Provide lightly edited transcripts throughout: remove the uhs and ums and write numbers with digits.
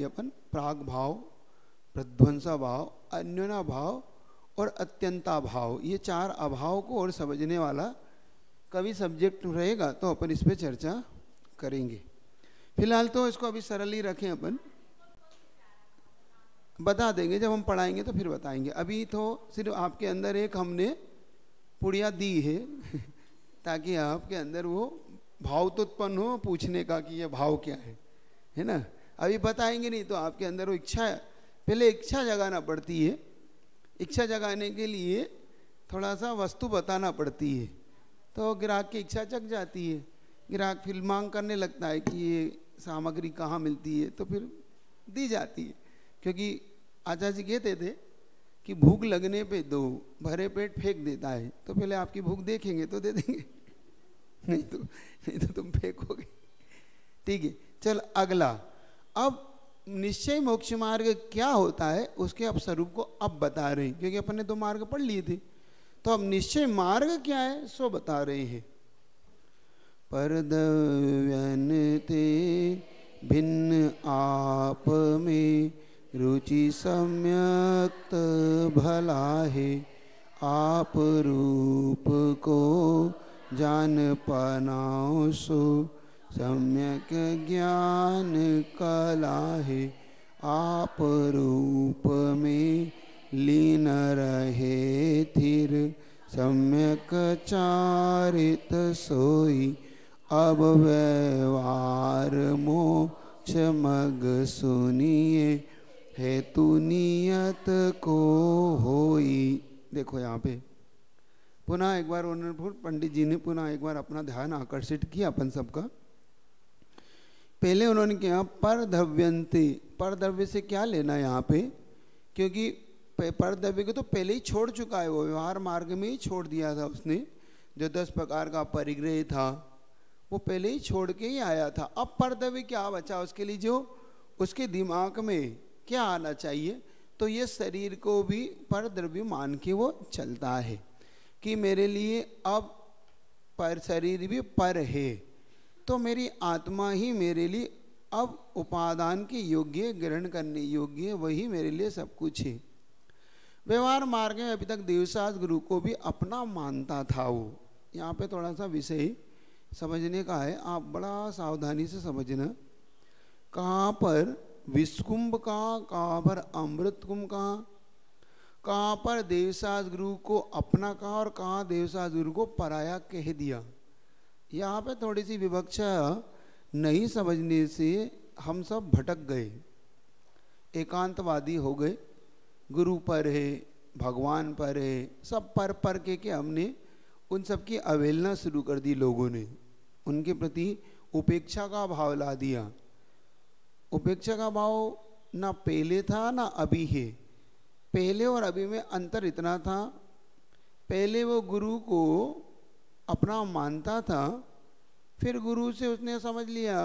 अपन प्राग भाव, प्रध्वंसा भाव, अन्योन्या भाव और अत्यंता भाव, ये 4 अभाव को और समझने वाला कभी सब्जेक्ट रहेगा तो अपन इस पे चर्चा करेंगे। फिलहाल तो इसको अभी सरल ही रखें, अपन बता देंगे जब हम पढ़ाएंगे तो फिर बताएंगे। अभी तो सिर्फ आपके अंदर एक हमने पुड़िया दी है ताकि आपके अंदर वो भाव तो उत्पन्न हो पूछने का कि ये भाव क्या है ना। अभी बताएंगे नहीं तो आपके अंदर वो इच्छा, पहले इच्छा जगाना पड़ती है। इच्छा जगाने के लिए थोड़ा सा वस्तु बताना पड़ती है, तो ग्राहक की इच्छा जग जाती है। ग्राहक फिर मांग करने लगता है कि ये सामग्री कहाँ मिलती है, तो फिर दी जाती है। क्योंकि आचार्य जी कहते थे कि भूख लगने पे दो, भरे पेट फेंक देता है। तो पहले आपकी भूख देखेंगे तो दे देंगे, नहीं तो तुम फेंकोगे। ठीक है, चल अगला। अब निश्चय मोक्ष मार्ग क्या होता है उसके अब स्वरूप को अब बता रहे हैं, क्योंकि अपन ने 2 मार्ग पढ़ लिए थे। तो अब निश्चय मार्ग क्या है सो बता रहे हैं। परदव्यन ते भिन्न आप में रुचि सम्यक्त भला है। आप रूप को जान पानाओ सो सम्यक ज्ञान कला है। आप रूप में लीन रहे थिर सम्यक चारित सोई। अब व्यवहार मोक्ष मग सुनिए हेतु नियत को होई। देखो यहाँ पे पुनः एक बार उन्होंने, पंडित जी ने पुनः एक बार अपना ध्यान आकर्षित किया अपन सबका। पहले उन्होंने किया परद्रव्यन्ते, परद्रव्य से क्या लेना यहाँ पे, क्योंकि परद्रव्य को तो पहले ही छोड़ चुका है, वो व्यवहार मार्ग में ही छोड़ दिया था उसने। जो 10 प्रकार का परिग्रह था वो पहले ही छोड़ के ही आया था। अब परद्रव्य क्या बचा उसके लिए, जो उसके दिमाग में क्या आना चाहिए, तो ये शरीर को भी परद्रव्य मान के वो चलता है कि मेरे लिए अब पर शरीर भी पर है, तो मेरी आत्मा ही मेरे लिए अब उपादान के योग्य, ग्रहण करने योग्य, वही मेरे लिए सब कुछ है। व्यवहार मार्ग में अभी तक देवसास गुरु को भी अपना मानता था वो। यहाँ पे थोड़ा सा विषय समझने का है, आप बड़ा सावधानी से समझना। कहाँ पर विषकुंभ का, कहाँ पर अमृत कुंभ का, कहाँ पर देवसास गुरु को अपना कहा और कहाँ देवसास गुरु को पराया कह दिया। यहाँ पे थोड़ी सी विवक्षा नहीं समझने से हम सब भटक गए, एकांतवादी हो गए। गुरु पर है, भगवान पर है, सब पर के हमने उन सब की अवहेलना शुरू कर दी। लोगों ने उनके प्रति उपेक्षा का भाव ला दिया। उपेक्षा का भाव ना पहले था ना अभी है। पहले और अभी में अंतर इतना था, पहले वो गुरु को अपना मानता था, फिर गुरु से उसने समझ लिया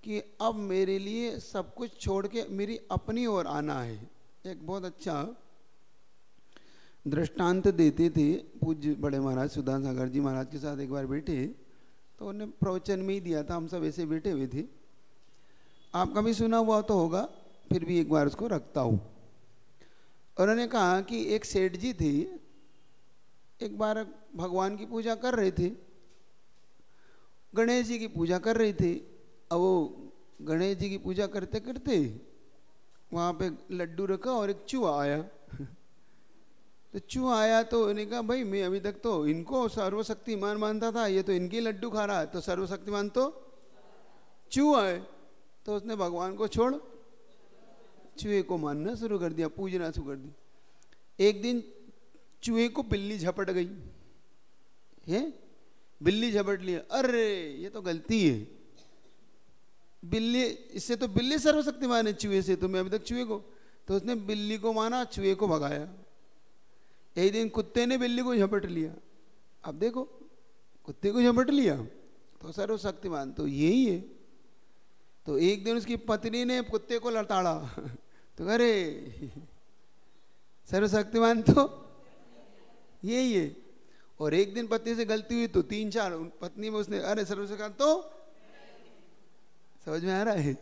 कि अब मेरे लिए सब कुछ छोड़ के मेरी अपनी ओर आना है। एक बहुत अच्छा दृष्टांत देते थे पूज्य बड़े महाराज सुधान सागर जी महाराज के साथ एक बार बैठे, तो उन्हें प्रवचन में ही दिया था, हम सब ऐसे बैठे हुए थे। आपका भी सुना हुआ तो होगा, फिर भी एक बार उसको रखता हूँ। उन्होंने कहा कि एक सेठ जी थे, एक बार भगवान की पूजा कर रहे थे, गणेश जी की पूजा कर रहे थे। अब वो गणेश जी की पूजा करते करते वहाँ पे लड्डू रखा और एक चूहा आया। तो चूहा आया तो उन्होंने कहा भाई मैं अभी तक तो इनको सर्वशक्तिमान मानता था, ये तो इनके लड्डू खा रहा है, तो सर्वशक्तिमान तो चूहा है। तो उसने भगवान को छोड़ चूहे को मानना शुरू कर दिया, पूजना शुरू कर दी। एक दिन चूहे को बिल्ली झपट गई है, बिल्ली झपट लिया, अरे ये तो गलती है, बिल्ली इससे तो बिल्ली सर्वशक्तिमान है चूहे से, तो मैं अभी तक चूहे को, तो उसने बिल्ली को माना, चूहे को भगाया। एक दिन कुत्ते ने बिल्ली को झपट लिया। अब देखो कुत्ते को झपट लिया तो सर्वशक्तिमान तो यही है। तो एक दिन उसकी पत्नी ने कुत्ते को लताड़ा, तो अरे सर्वशक्तिमान तो यही है। और एक दिन पत्नी से गलती हुई तो 3-4 पत्नी में उसने अरे सर्वशक्तिमान तो, समझ में आ रहा है।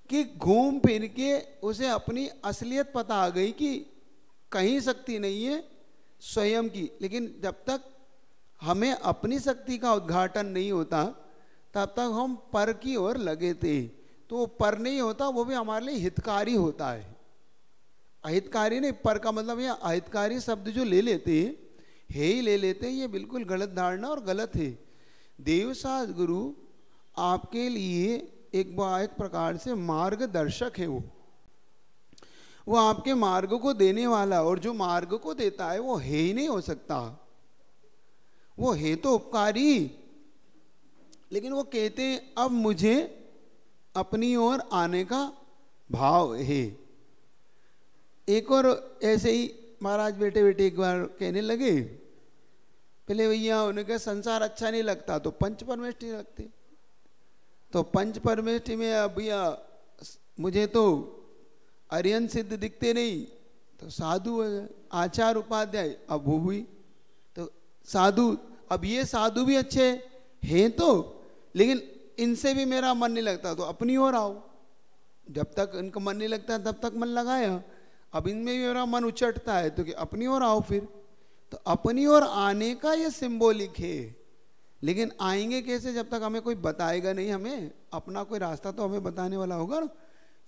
कि घूम फिर के उसे अपनी असलियत पता आ गई कि कहीं शक्ति नहीं है स्वयं की। लेकिन जब तक हमें अपनी शक्ति का उद्घाटन नहीं होता तब तक हम पर की ओर लगे थे। तो वो पर नहीं होता, वो भी हमारे लिए हितकारी होता है। अहितकारी नहीं, पर का मतलब ये अहितकारी शब्द जो ले लेते हैं, है ही ले लेते हैं, ये बिल्कुल गलत धारणा और गलत है। देवसाद गुरु आपके लिए एक प्रकार से मार्गदर्शक है। वो आपके मार्ग को देने वाला, और जो मार्ग को देता है वो है ही नहीं हो सकता। वो है तो उपकारी, लेकिन वो कहते हैं अब मुझे अपनी ओर आने का भाव है। एक और ऐसे ही महाराज बेटे बेटे एक बार कहने लगे, पहले भैया उन्हें संसार अच्छा नहीं लगता तो पंच परमेष्टि लगते। तो पंच परमेष्टि में अब भैया मुझे तो आर्यन सिद्ध दिखते नहीं, तो साधु आचार उपाध्याय अब वो हुई तो साधु। अब ये साधु भी अच्छे हैं तो, लेकिन इनसे भी मेरा मन नहीं लगता तो अपनी ओर आओ। जब तक इनका मन नहीं लगता तब तक मन लगाया, अब इनमें भी मेरा मन उचटता है तो कि अपनी ओर आओ फिर। तो अपनी ओर आने का ये सिंबॉलिक है, लेकिन आएंगे कैसे जब तक हमें कोई बताएगा नहीं। हमें अपना कोई रास्ता तो हमें बताने वाला होगा ना।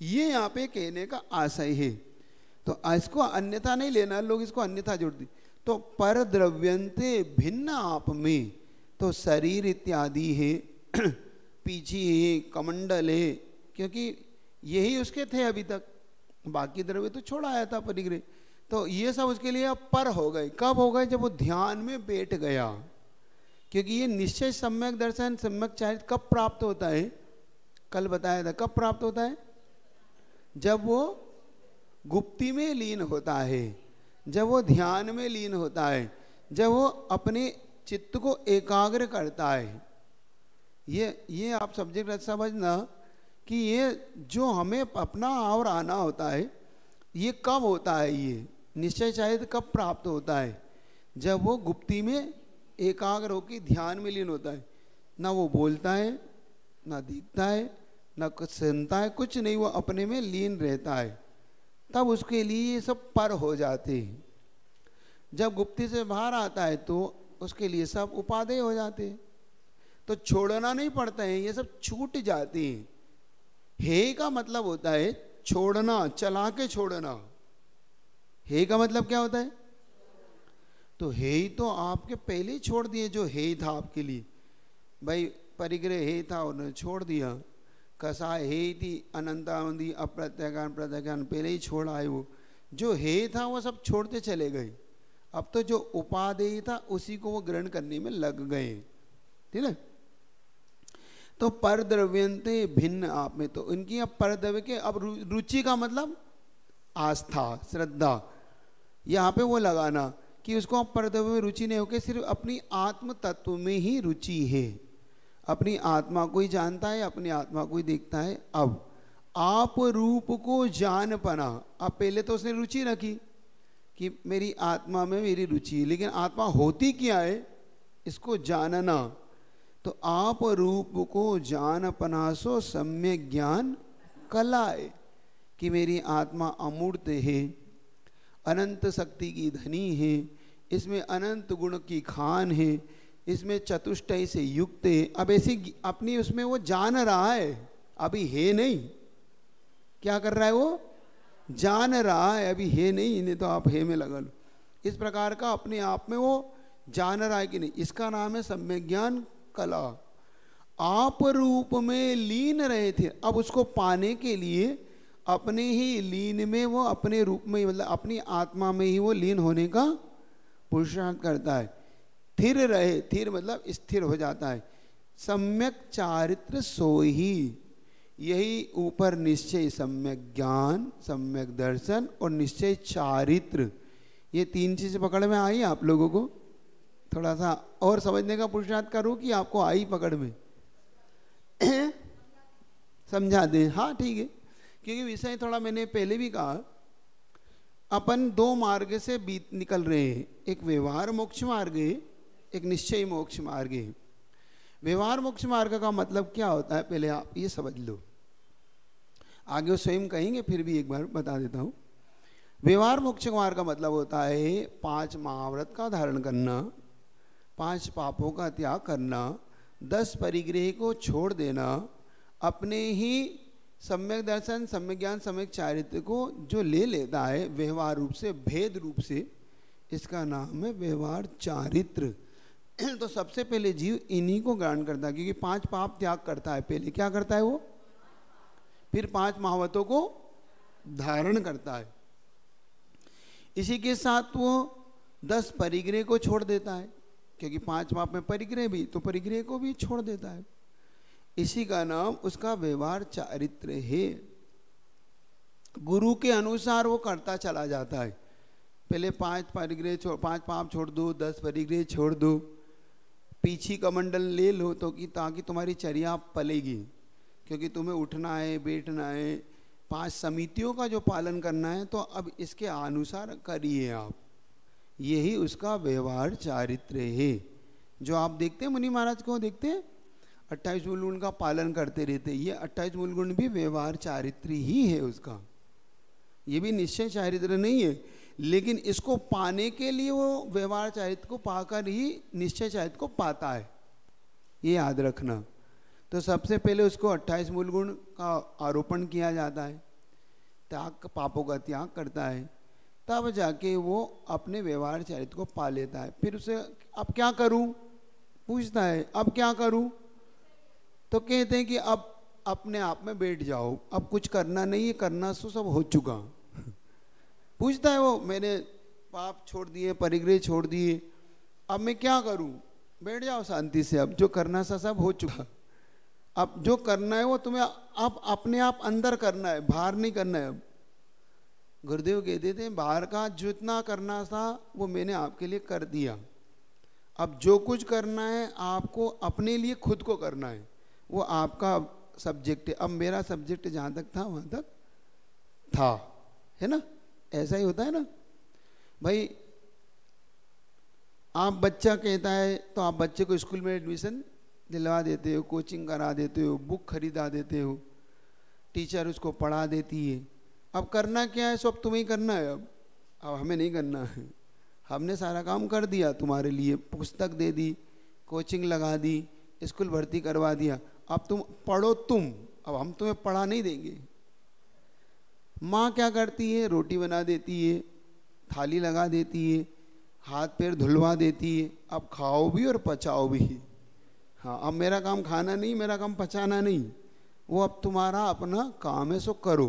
ये यहाँ पे कहने का आशय है। तो इसको अन्यथा नहीं लेना, लोग इसको अन्यथा जोड़ दी। तो पर द्रव्यंते भिन्न आप में, तो शरीर इत्यादि है, पीछी है, कमंडल है, क्योंकि यही उसके थे अभी तक, बाकी द्रव्य तो छोड़ा आया था परिग्रह। तो ये सब उसके लिए अब पर हो गए। कब हो गए? जब वो ध्यान में बैठ गया। क्योंकि ये निश्चय सम्यक दर्शन सम्यक चारित्र कब प्राप्त होता है? कल बताया था कब प्राप्त होता है? जब वो गुप्ती में लीन होता है, जब वो ध्यान में लीन होता है, जब वो अपने चित्त को एकाग्र करता है। ये आप सब्जेक्ट समझना कि ये जो हमें अपना और आना होता है, ये कब होता है? ये निश्चय चारित्र कब प्राप्त होता है? जब वो गुप्ती में एकाग्र होकर ध्यान में लीन होता है। ना वो बोलता है, ना दिखता है, ना कुछ सुनता है, कुछ नहीं, वो अपने में लीन रहता है। तब उसके लिए ये सब पर हो जाते हैं। जब गुप्ती से बाहर आता है तो उसके लिए सब उपादेय हो जाते हैं। तो छोड़ना नहीं पड़ता है, ये सब छूट जाते हैं। हे का मतलब होता है छोड़ना, चला के छोड़ना। हे का मतलब क्या होता है? तो हे तो आपके पहले ही छोड़ दिए, जो हे था आपके लिए। भाई परिग्रह हे था, उन्होंने छोड़ दिया। कसाय हे थी, अनंतावधि अप्रत्याज्ञान प्रत्याज्ञान पहले ही छोड़ आए। वो जो हे था वो सब छोड़ते चले गए। अब तो जो उपादेय था उसी को वो ग्रहण करने में लग गए। ठीक है। तो पर द्रव्यंते भिन्न आप में, तो इनकी अब पर द्रव्य के अब रुचि का मतलब आस्था, श्रद्धा, यहाँ पे वो लगाना कि उसको अब पर द्रव्य में रुचि नहीं होकर सिर्फ अपनी आत्म तत्व में ही रुचि है। अपनी आत्मा को ही जानता है, अपनी आत्मा को ही देखता है। अब आप रूप को जान पाना। अब पहले तो उसने रुचि रखी कि मेरी आत्मा में मेरी रुचि है, लेकिन आत्मा होती क्या है इसको जानना। तो आप रूप को जान पनासो सम्यक ज्ञान कलाए, कि मेरी आत्मा अमूर्त है, अनंत शक्ति की धनी है, इसमें अनंत गुण की खान है, इसमें चतुष्टय से युक्त है। अब ऐसी अपनी उसमें वो जान रहा है, अभी है नहीं। क्या कर रहा है? वो जान रहा है, अभी है नहीं। इन्हें तो आप है में लगा लो। इस प्रकार का अपने आप में वो जान रहा है कि नहीं, इसका नाम है सम्यक ज्ञान कला। आप रूप में लीन रहे थे, अब उसको पाने के लिए अपने ही लीन में वो अपने रूप में, मतलब अपनी आत्मा में ही वो लीन होने का पुरुषार्थ करता है। स्थिर रहे, स्थिर मतलब स्थिर हो जाता है। सम्यक चारित्र सोही, यही ऊपर निश्चय सम्यक ज्ञान, सम्यक दर्शन और निश्चय चारित्र, ये तीन चीजें पकड़ में आई आप लोगों को? थोड़ा सा और समझने का पुरुषार्थ करूं कि आपको आई पकड़ में? समझा दें? हाँ ठीक है। क्योंकि विषय थोड़ा मैंने पहले भी कहा, अपन दो मार्ग से बीत निकल रहे हैं। एक व्यवहार मोक्ष मार्ग है, एक निश्चय मोक्ष मार्ग है। व्यवहार मोक्ष मार्ग का मतलब क्या होता है पहले आप ये समझ लो। आगे वो स्वयं कहेंगे, फिर भी एक बार बता देता हूँ। व्यवहार मोक्ष मार्ग का मतलब होता है 5 महाव्रत का धारण करना, 5 पापों का त्याग करना, 10 परिग्रह को छोड़ देना, अपने ही सम्यक दर्शन, सम्यक ज्ञान, सम्यक चारित्र को जो ले लेता है व्यवहार रूप से, भेद रूप से, इसका नाम है व्यवहार चारित्र। तो सबसे पहले जीव इन्हीं को ग्रहण करता है, क्योंकि 5 पाप त्याग करता है। पहले क्या करता है वो? फिर 5 महावतों को धारण करता है। इसी के साथ वो 10 परिग्रह को छोड़ देता है, क्योंकि 5 पाप में परिग्रह भी, तो परिग्रह को भी छोड़ देता है। इसी का नाम उसका व्यवहार चारित्र है। गुरु के अनुसार वो करता चला जाता है। पहले 5 परिग्रह 5 पाप छोड़ दो, 10 परिग्रह छोड़ दो, पीछी कमंडल ले लो, तो कि ताकि तुम्हारी चर्या पलेगी, क्योंकि तुम्हें उठना है, बैठना है, 5 समितियों का जो पालन करना है, तो अब इसके अनुसार करिए आप। यही उसका व्यवहार चारित्र है। जो आप देखते हैं मुनि महाराज को, देखते हैं 28 मूल गुण का पालन करते रहते, ये 28 मूल गुण भी व्यवहार चारित्र ही है उसका। ये भी निश्चय चारित्र नहीं है, लेकिन इसको पाने के लिए वो व्यवहार चारित्र को पाकर ही निश्चय चारित्र को पाता है, ये याद रखना। तो सबसे पहले उसको 28 मूल गुण का आरोपण किया जाता है, त्याग पापों का त्याग करता है, तब जाके वो अपने व्यवहार चारित्र को पा लेता है। फिर उसे अब क्या करूं पूछता है, अब क्या करूं? तो कहते हैं कि अब अपने आप में बैठ जाओ, अब कुछ करना नहीं है, करना तो सब हो चुका। पूछता है वो, मैंने पाप छोड़ दिए, परिग्रह छोड़ दिए, अब मैं क्या करूं? बैठ जाओ शांति से, अब जो करना था सब हो चुका। अब जो करना है वो तुम्हें अब अपने आप अंदर करना है, बाहर नहीं करना है। अब गुरुदेव कहते थे बाहर का जितना करना था वो मैंने आपके लिए कर दिया, अब जो कुछ करना है आपको अपने लिए खुद को करना है, वो आपका सब्जेक्ट है। अब मेरा सब्जेक्ट जहाँ तक था वहाँ तक था, है ना? ऐसा ही होता है ना भाई। आप बच्चा कहता है तो आप बच्चे को स्कूल में एडमिशन दिलवा देते हो, कोचिंग करा देते हो, बुक खरीदा देते हो, टीचर उसको पढ़ा देती है। अब करना क्या है? सब तुम्हें ही करना है। अब हमें नहीं करना है, हमने सारा काम कर दिया तुम्हारे लिए, पुस्तक दे दी, कोचिंग लगा दी, स्कूल भर्ती करवा दिया, अब तुम पढ़ो तुम, अब हम तुम्हें पढ़ा नहीं देंगे। माँ क्या करती है? रोटी बना देती है, थाली लगा देती है, हाथ पैर धुलवा देती है, अब खाओ भी और पचाओ भी। हाँ, अब मेरा काम खाना नहीं, मेरा काम पचाना नहीं, वो अब तुम्हारा अपना काम है, सो करो।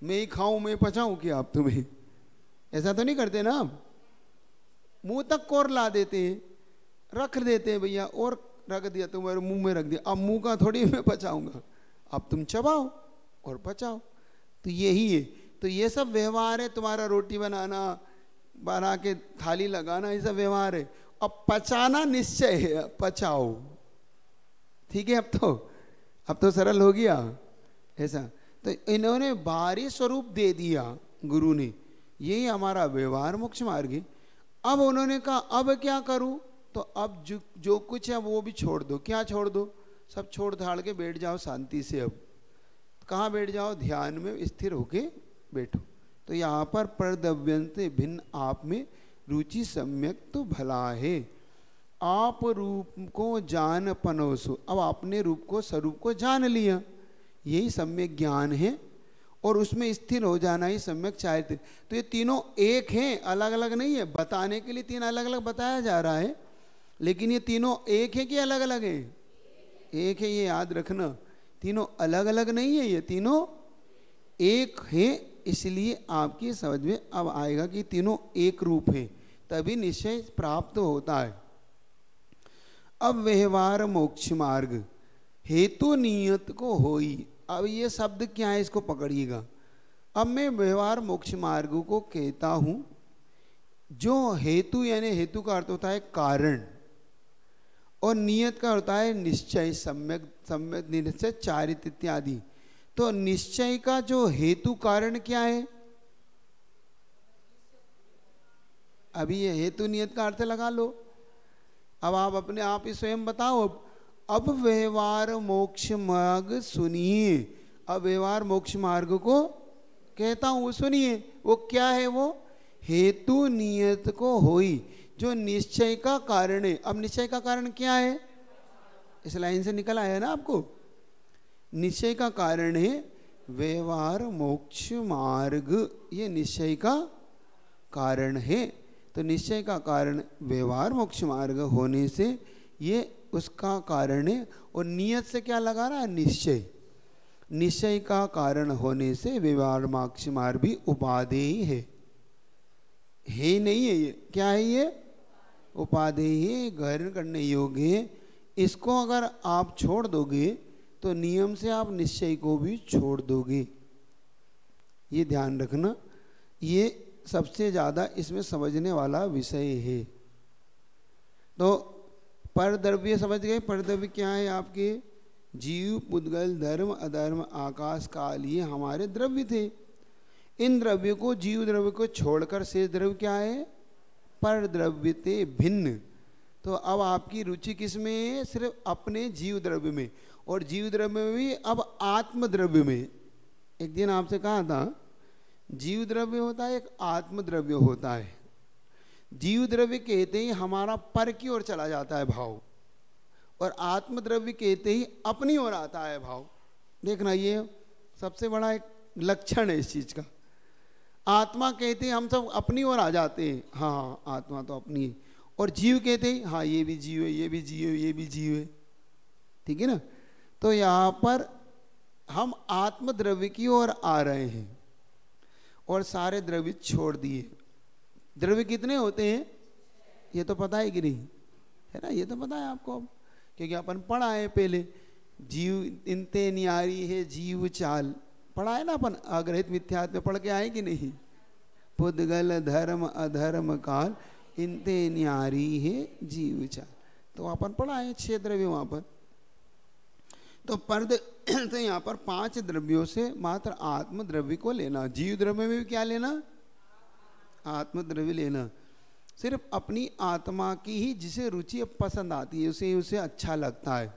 मैं ही खाऊं मैं पचाऊं क्या आप तुम्हें? ऐसा तो नहीं करते ना। अब मुंह तक कोर ला देते हैं, रख देते हैं भैया, और रख दिया तुम्हारे मुंह में रख दिया, अब मुंह का थोड़ी मैं पचाऊंगा, अब तुम चबाओ और पचाओ। तो यही है, तो ये सब व्यवहार है तुम्हारा। रोटी बनाना, बना के थाली लगाना, ये सब व्यवहार है। अब पचाना निश्चय है, पचाओ। ठीक है, अब तो सरल हो गया ऐसा। तो इन्होंने बाहरी स्वरूप दे दिया गुरु ने, यही हमारा व्यवहार मोक्ष मार्ग है। अब उन्होंने कहा अब क्या करूं? तो अब जो कुछ है वो भी छोड़ दो। क्या छोड़ दो? सब छोड़ धाड़ के बैठ जाओ शांति से। अब कहाँ बैठ जाओ? ध्यान में स्थिर होके बैठो। तो यहाँ पर परद्रव्यंते भिन्न आप में रुचि सम्यक तो भला है। आप रूप को जान पनोसो, अब अपने रूप को स्वरूप को जान लिया, यही सम्यक ज्ञान है, और उसमें स्थिर हो जाना ही सम्यक चारित्र। तो ये तीनों एक हैं, अलग अलग नहीं है। बताने के लिए 3 अलग अलग बताया जा रहा है, लेकिन ये तीनों एक है कि अलग अलग है? एक है, ये याद रखना। तीनों अलग अलग नहीं है, ये तीनों एक है। इसलिए आपकी समझ में अब आएगा कि तीनों एक रूप है, तभी निश्चय प्राप्त होता है। अब व्यवहार मोक्ष मार्ग हेतु नियत को होई। अब ये शब्द क्या है, इसको पकड़िएगा। अब मैं व्यवहार मोक्ष मार्ग को कहता हूं, जो हेतु, यानी हेतु का अर्थ होता है कारण, और नियत का होता है निश्चय, सम्यक सम्यक निश्चय, चारित्र इत्यादि। तो निश्चय का जो हेतु कारण क्या है? अभी ये हेतु नियत का अर्थ लगा लो। अब आप अपने आप ही स्वयं बताओ। अब व्यवहार मोक्ष मार्ग सुनिए। अब व्यवहार मोक्ष मार्ग को कहता हूं, सुनिए वो क्या है, वो हेतु नियत को होई, जो निश्चय का कारण है। अब निश्चय का कारण क्या है, इस लाइन से निकल आया ना आपको, निश्चय का कारण है व्यवहार मोक्ष मार्ग, ये निश्चय का कारण है। तो निश्चय का कारण व्यवहार मोक्ष मार्ग होने से ये उसका कारण है। और नियत से क्या लगा रहा है, निश्चय, निश्चय का कारण होने से व्यवहार मोक्ष मार्ग भी उपादेय है, नहीं है ये, क्या है ये, उपादेय है, ग्रहण करने योग्य है। इसको अगर आप छोड़ दोगे तो नियम से आप निश्चय को भी छोड़ दोगे, ये ध्यान रखना। ये सबसे ज़्यादा इसमें समझने वाला विषय है। तो परद्रव्य समझ गए, परद्रव्य क्या है आपके, जीव, पुद्गल, धर्म, अधर्म, आकाश, काल, ये हमारे द्रव्य थे। इन द्रव्य को, जीव द्रव्य को छोड़कर शेष द्रव्य क्या है, परद्रव्य ते भिन्न। तो अब आपकी रुचि किस में है, सिर्फ अपने जीव द्रव्य में, और जीव द्रव्य में भी अब आत्म द्रव्य में। एक दिन आपसे कहा था जीव द्रव्य होता है, एक आत्म द्रव्य होता है। जीव द्रव्य कहते ही हमारा पर की ओर चला जाता है भाव, और आत्म द्रव्य कहते ही अपनी ओर आता है भाव। देखना ये सबसे बड़ा एक लक्षण है इस चीज का। आत्मा कहते ही हम सब अपनी ओर आ जाते हैं, हाँ आत्मा तो अपनी है, और जीव कहते ही हाँ ये भी जीव है, ये भी जीव है, ये भी जीव है, ठीक है ना। तो यहाँ पर हम आत्म द्रव्य की ओर आ रहे हैं और सारे द्रव्य छोड़ दिए। द्रव्य कितने होते हैं ये तो पता है कि नहीं, है ना, ये तो पता है आपको, क्योंकि अपन पढ़ा है पहले, जीव इनते न्यारी है जीव चाल, पढ़ा है ना अपन, आग्रहित मिथ्यात्व में पढ़ के आए कि नहीं, पुद्गल, धर्म, अधर्म, काल, इनते न्यारी है जीव चाल, तो अपन पढ़ा है 6 द्रव्य वहां पर। तो तो यहाँ पर 5 द्रव्यों से मात्र आत्म द्रव्य को लेना, जीव द्रव्य में भी क्या लेना, आत्म द्रव्य लेना। सिर्फ अपनी आत्मा की ही जिसे रुचि पसंद आती है, उसे अच्छा लगता है,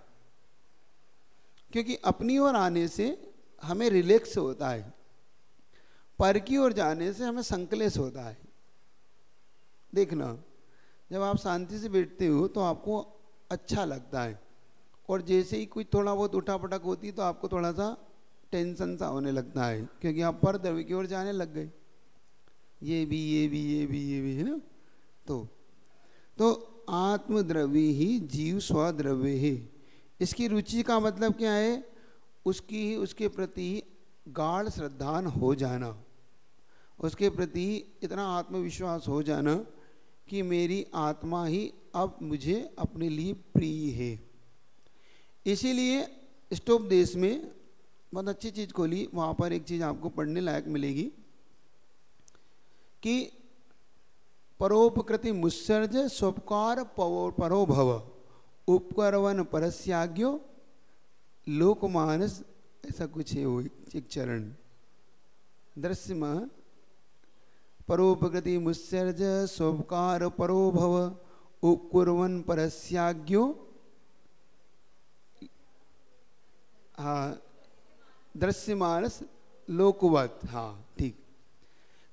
क्योंकि अपनी ओर आने से हमें रिलैक्स होता है, पर की ओर जाने से हमें संकलेश होता है। देखना, जब आप शांति से बैठते हो तो आपको अच्छा लगता है, और जैसे ही कुछ थोड़ा बहुत उठापटक होती है तो आपको थोड़ा सा टेंशन सा होने लगता है, क्योंकि आप पर द्रव्य की ओर जाने लग गए, ये भी ये भी ये भी ये भी, है ना। तो आत्म द्रव्य ही जीव स्वद्रव्य है। इसकी रुचि का मतलब क्या है, उसकी उसके प्रति गाढ़ श्रद्धान हो जाना, उसके प्रति इतना आत्मविश्वास हो जाना कि मेरी आत्मा ही अब मुझे अपने लिए प्रिय है। इसीलिए स्टोपदेश में बहुत अच्छी चीज़ खोली, वहाँ पर एक चीज़ आपको पढ़ने लायक मिलेगी कि परोपकृति मुत्सर्ज स्वपकार परो भव उपकरवन परस्याज्ञो लोकमानस, ऐसा कुछ है वो एक चरण, दृश्य में परोपकृति मुत्सर्ज स्वपकार परो भव उपकुर्वन परस्याज्ञो, हाँ दृश्यमानस लोकवत, हाँ ठीक।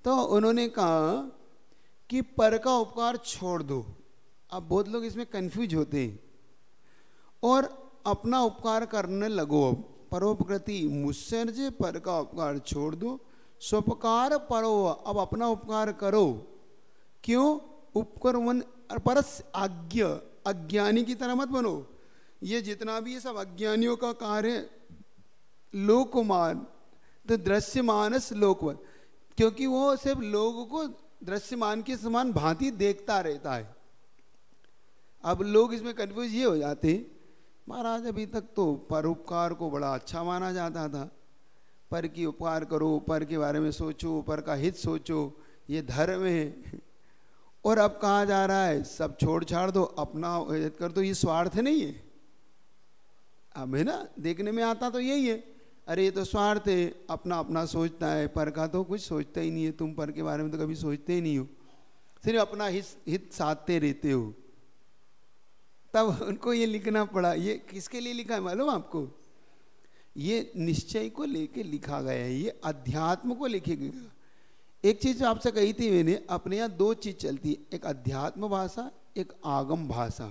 तो उन्होंने कहा कि पर का उपकार छोड़ दो। अब बहुत लोग इसमें कंफ्यूज होते हैं और अपना उपकार करने लगो। अब परोपकृति मुत्सर्ज, पर का उपकार छोड़ दो, स्वपकार परो, अब अपना उपकार करो। क्यों, उपकर्मन परस आज्ञ, अज्ञानी की तरह मत बनो। ये जितना भी ये सब अज्ञानियों का कार्य है, लोकमान तो दृश्यमानस लोकवत, क्योंकि वो सिर्फ लोगों को दृश्यमान के समान भांति देखता रहता है। अब लोग इसमें कंफ्यूज ये हो जाते, महाराज अभी तक तो परोपकार को बड़ा अच्छा माना जाता था, पर की उपकार करो, पर के बारे में सोचो, पर का हित सोचो, ये धर्म है। और अब कहा जा रहा है सब छोड़ छाड़ दो, अपना हित कर दो, ये स्वार्थ नहीं है। अब है ना, देखने में आता तो यही है, अरे ये तो स्वार्थ है, अपना अपना सोचता है, पर का तो कुछ सोचता ही नहीं है। तुम पर के बारे में तो कभी सोचते ही नहीं हो, सिर्फ अपना हित साधते रहते हो। तब उनको ये लिखना पड़ा। ये किसके लिए लिखा है मालूम आपको? ये निश्चय को लेके लिखा गया है, ये अध्यात्म को लिखे गया। एक चीज आपसे कही थी मैंने, अपने यहाँ दो चीज चलती है, एक अध्यात्म भाषा, एक आगम भाषा।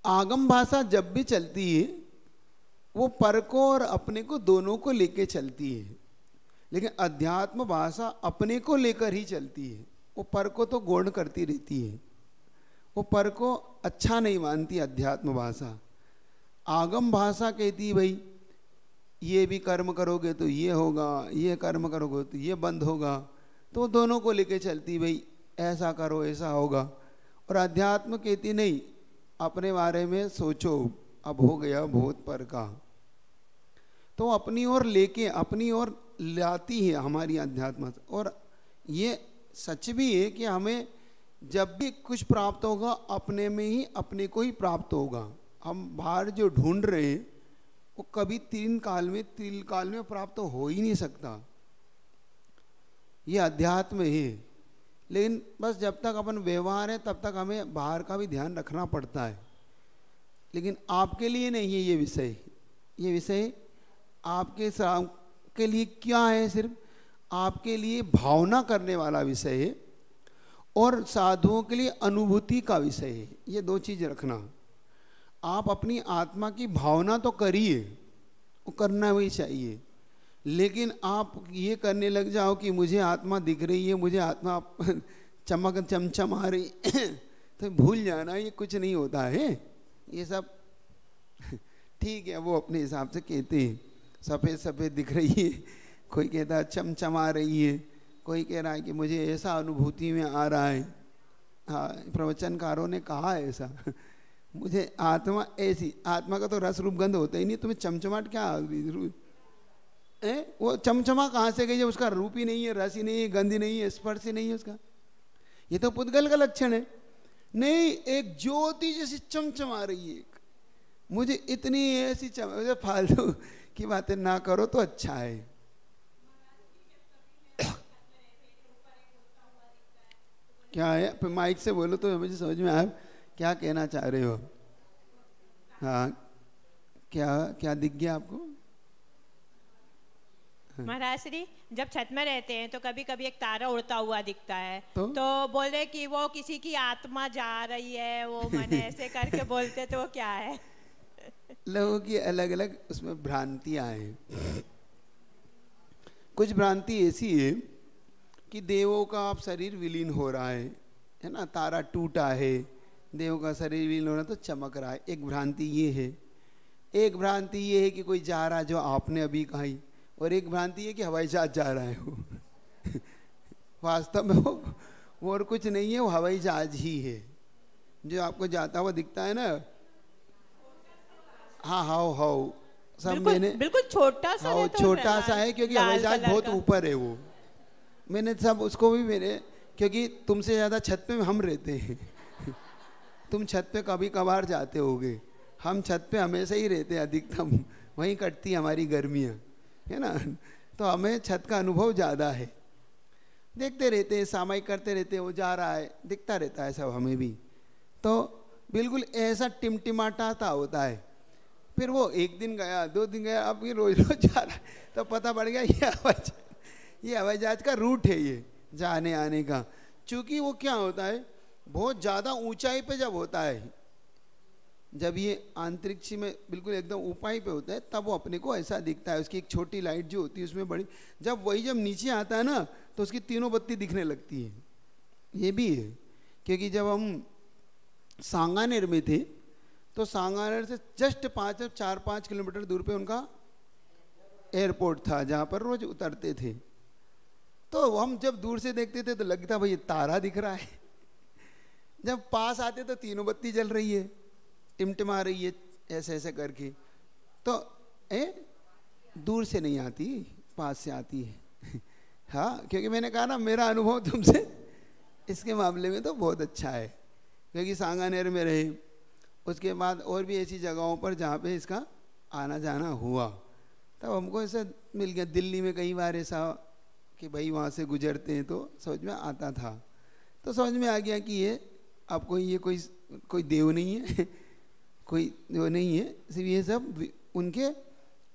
आगम भाषा जब भी चलती है वो पर को और अपने को दोनों को लेके चलती है, लेकिन अध्यात्म भाषा अपने को लेकर ही चलती है। वो पर को तो गौण करती रहती है, वो पर को अच्छा नहीं मानती अध्यात्म भाषा। आगम भाषा कहती है भाई ये भी कर्म करोगे तो ये होगा, ये कर्म करोगे तो ये बंद होगा, तो दोनों को लेके चलती भाई ऐसा करो ऐसा होगा। और अध्यात्म कहती नहीं, अपने बारे में सोचो, अब हो गया बहुत पर का, तो अपनी ओर लेके अपनी ओर लाती है हमारी अध्यात्म। और ये सच भी है कि हमें जब भी कुछ प्राप्त होगा अपने में ही अपने को ही प्राप्त होगा। हम बाहर जो ढूंढ रहे हैं वो कभी तीन काल में प्राप्त हो ही नहीं सकता, ये अध्यात्म है। लेकिन बस जब तक अपन व्यवहार है तब तक हमें बाहर का भी ध्यान रखना पड़ता है। लेकिन आपके लिए नहीं है ये विषय, ये विषय आपके के लिए क्या है, सिर्फ आपके लिए भावना करने वाला विषय है और साधुओं के लिए अनुभूति का विषय है। ये दो चीज़ रखना। आप अपनी आत्मा की भावना तो करिए, वो करना भी चाहिए, लेकिन आप ये करने लग जाओ कि मुझे आत्मा दिख रही है, मुझे आत्मा चमक चमचम आ रही तो भूल जाना, ये कुछ नहीं होता है। ये सब ठीक है, वो अपने हिसाब से कहते हैं सफ़ेद सफ़ेद दिख रही है, कोई कहता है चमचमा रही है, कोई कह रहा है कि मुझे ऐसा अनुभूति में आ रहा है। हाँ, प्रवचनकारों ने कहा है ऐसा मुझे आत्मा ऐसी, आत्मा का तो रस रूप गंध होता ही नहीं, तुम्हें चमचमाट क्या है? वो चमचमा कहाँ से गई है? उसका रूप ही नहीं है, रस ही नहीं है, गंध ही नहीं है, स्पर्श ही नहीं है उसका। ये तो पुद्गल का लक्षण है। नहीं, एक ज्योति जैसी चमचमा रही है, मुझे इतनी ऐसी फालतू की बातें ना करो तो अच्छा है। क्या है? माइक से बोलो तो मुझे समझ में आया क्या कहना चाह रहे हो। हाँ, क्या क्या दिख गया आपको? महाराज श्री, जब छत में रहते हैं तो कभी कभी एक तारा उड़ता हुआ दिखता है, तो बोल रहे कि वो किसी की आत्मा जा रही है, वो मन ऐसे करके बोलते, तो वो क्या है? लोगों की अलग अलग उसमें भ्रांतियां हैं। कुछ भ्रांति ऐसी है कि देवों का आप शरीर विलीन हो रहा है ना, तारा टूटा है, देवों का शरीर विलीन हो रहा है तो चमक रहा है, एक भ्रांति ये है। एक भ्रांति ये है कि कोई जा रहा है जो आपने अभी कही, और एक भ्रांति है कि हवाई जहाज जा रहा है वो वास्तव में वो और कुछ नहीं है, वो हवाई जहाज ही है जो आपको जाता हुआ दिखता है ना। हाँ हाउ सब मैंने बिल्कुल छोटा सा है, तो छोटा सा है क्योंकि हवाई जहाज बहुत ऊपर है वो। मैंने सब उसको भी मैंने, क्योंकि तुमसे ज़्यादा छत पे हम रहते हैं तुम छत पे कभी कभार जाते होगे, हम छत पे हमेशा ही रहते हैं, अधिकतम वहीं कटती हमारी गर्मियाँ है ना, तो हमें छत का अनुभव ज़्यादा है। देखते रहते हैं, सामायिक करते रहते हैं, वो जा रहा है दिखता रहता है सब हमें भी, तो बिल्कुल ऐसा टिमटिमाटा होता है। फिर वो एक दिन गया, 2 दिन गया, अब ये रोज रोज जा रहा है, तो पता पड़ गया ये हवाई जहाज का रूट है, ये जाने आने का। चूँकि वो क्या होता है, बहुत ज़्यादा ऊंचाई पे जब होता है, जब ये अंतरिक्ष में बिल्कुल एकदम ऊंचाई पे होता है, तब वो अपने को ऐसा दिखता है। उसकी एक छोटी लाइट जो होती है उसमें बड़ी, जब नीचे आता है ना तो उसकी तीनों बत्ती दिखने लगती है। ये भी है क्योंकि जब हम सांगानेर में थे तो सांगानेर से जस्ट 4-5 किलोमीटर दूर पे उनका एयरपोर्ट था जहाँ पर रोज उतरते थे। तो हम जब दूर से देखते थे तो लगता भाई ये तारा दिख रहा है, जब पास आते तो तीनों बत्ती जल रही है, टिमटिमा रही है ऐसे ऐसे करके। तो दूर से नहीं आती, पास से आती है हाँ, क्योंकि मैंने कहा ना मेरा अनुभव तुमसे इसके मामले में तो बहुत अच्छा है, क्योंकि सांगानेर में रहे, उसके बाद और भी ऐसी जगहों पर जहाँ पे इसका आना जाना हुआ, तब हमको ऐसा मिल गया। दिल्ली में कई बार ऐसा कि भाई वहाँ से गुजरते हैं तो समझ में आता था, तो समझ में आ गया कि ये आपको ये कोई देव नहीं है कोई वो नहीं है, सिर्फ ये सब उनके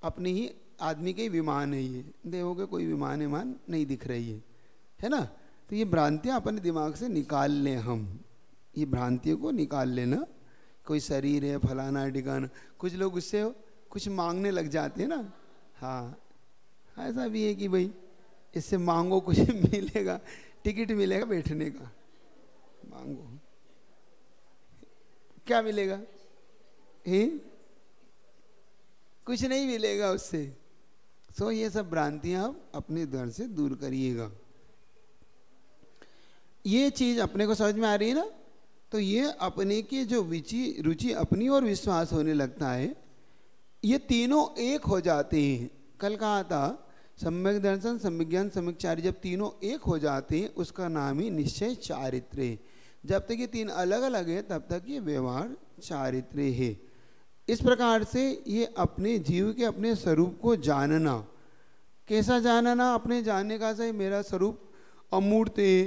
अपने ही आदमी के ही विमान है, ये देवों के कोई विमान विमान नहीं दिख रही है ना। तो ये भ्रांतियाँ अपने दिमाग से निकाल लें हम, ये भ्रांतियों को निकाल लेना। कोई शरीर है फलाना ठिकाना, कुछ लोग उससे कुछ मांगने लग जाते हैं ना। हाँ, ऐसा भी है कि भाई इससे मांगो कुछ मिलेगा, टिकट मिलेगा बैठने का, मांगो क्या मिलेगा, कुछ नहीं मिलेगा उससे। सो ये सब भ्रांतियां आप अपने दर से दूर करिएगा। ये चीज अपने को समझ में आ रही है ना। तो ये अपने की जो रुचि अपनी और विश्वास होने लगता है, ये तीनों एक हो जाते हैं। कल कहा था सम्यक दर्शन, सम्यक ज्ञान, सम्यक चारित्र, जब तीनों एक हो जाते हैं उसका नाम ही निश्चय चारित्र है। जब तक ये तीन अलग अलग है तब तक ये व्यवहार चारित्र है। इस प्रकार से ये अपने जीव के अपने स्वरूप को जानना, कैसा जानना, अपने जानने का सही मेरा स्वरूप अमूर्त है,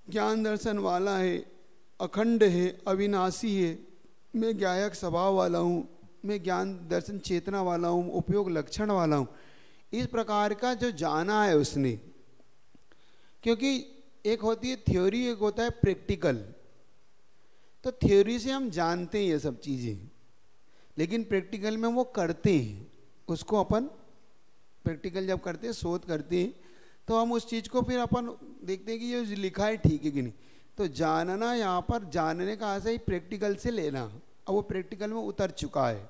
ज्ञान दर्शन वाला है, अखंड है, अविनाशी है, मैं ज्ञायक स्वभाव वाला हूँ, मैं ज्ञान दर्शन चेतना वाला हूँ, उपयोग लक्षण वाला हूँ। इस प्रकार का जो जाना है उसने, क्योंकि एक होती है थ्योरी, एक होता है प्रैक्टिकल। तो थ्योरी से हम जानते हैं ये सब चीज़ें, लेकिन प्रैक्टिकल में वो करते हैं उसको। अपन प्रैक्टिकल जब करते हैं, शोध करते हैं, तो हम उस चीज़ को फिर अपन देखते हैं कि ये लिखा है ठीक है कि नहीं। तो जानना, यहाँ पर जानने का आशा ही प्रैक्टिकल से लेना। अब वो प्रैक्टिकल में उतर चुका है,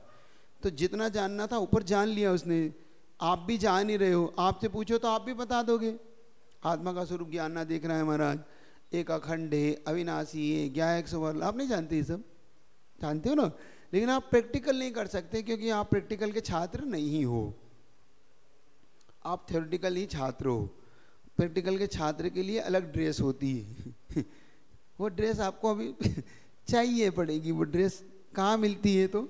तो जितना जानना था ऊपर जान लिया उसने। आप भी जान ही रहे हो, आपसे पूछो तो आप भी बता दोगे। आत्मा का स्वरूप ज्ञान ना देख रहा है महाराज, एक अखंड है, अविनाशी है, ज्ञायक स्वभाव, आप नहीं जानते ये सब, जानते हो ना। लेकिन आप प्रैक्टिकल नहीं कर सकते, क्योंकि आप प्रैक्टिकल के छात्र नहीं हो, आप थ्योरेटिकल ही छात्र हो। प्रैक्टिकल के छात्र के लिए अलग ड्रेस होती है वो ड्रेस आपको अभी चाहिए पड़ेगी। वो ड्रेस कहाँ मिलती है? तो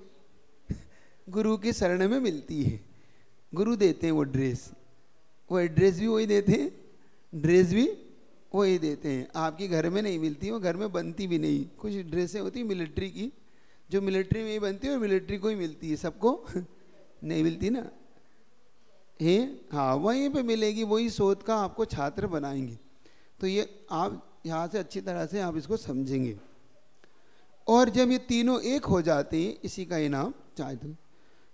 गुरु के शरण में मिलती है, गुरु देते हैं वो ड्रेस। वो एड्रेस भी वही देते हैं, ड्रेस भी वही देते हैं। आपके घर में नहीं मिलती, वो घर में बनती भी नहीं। कुछ ड्रेसें होती हैं मिलिट्री की, जो मिलिट्री में ही बनती है और मिलिट्री को ही मिलती है, सबको नहीं मिलती ना है। हाँ, वहीं पे मिलेगी, वही शोध का आपको छात्र बनाएंगे। तो ये आप यहाँ से अच्छी तरह से आप इसको समझेंगे। और जब ये तीनों एक हो जाते हैं, इसी का इनाम चाहते।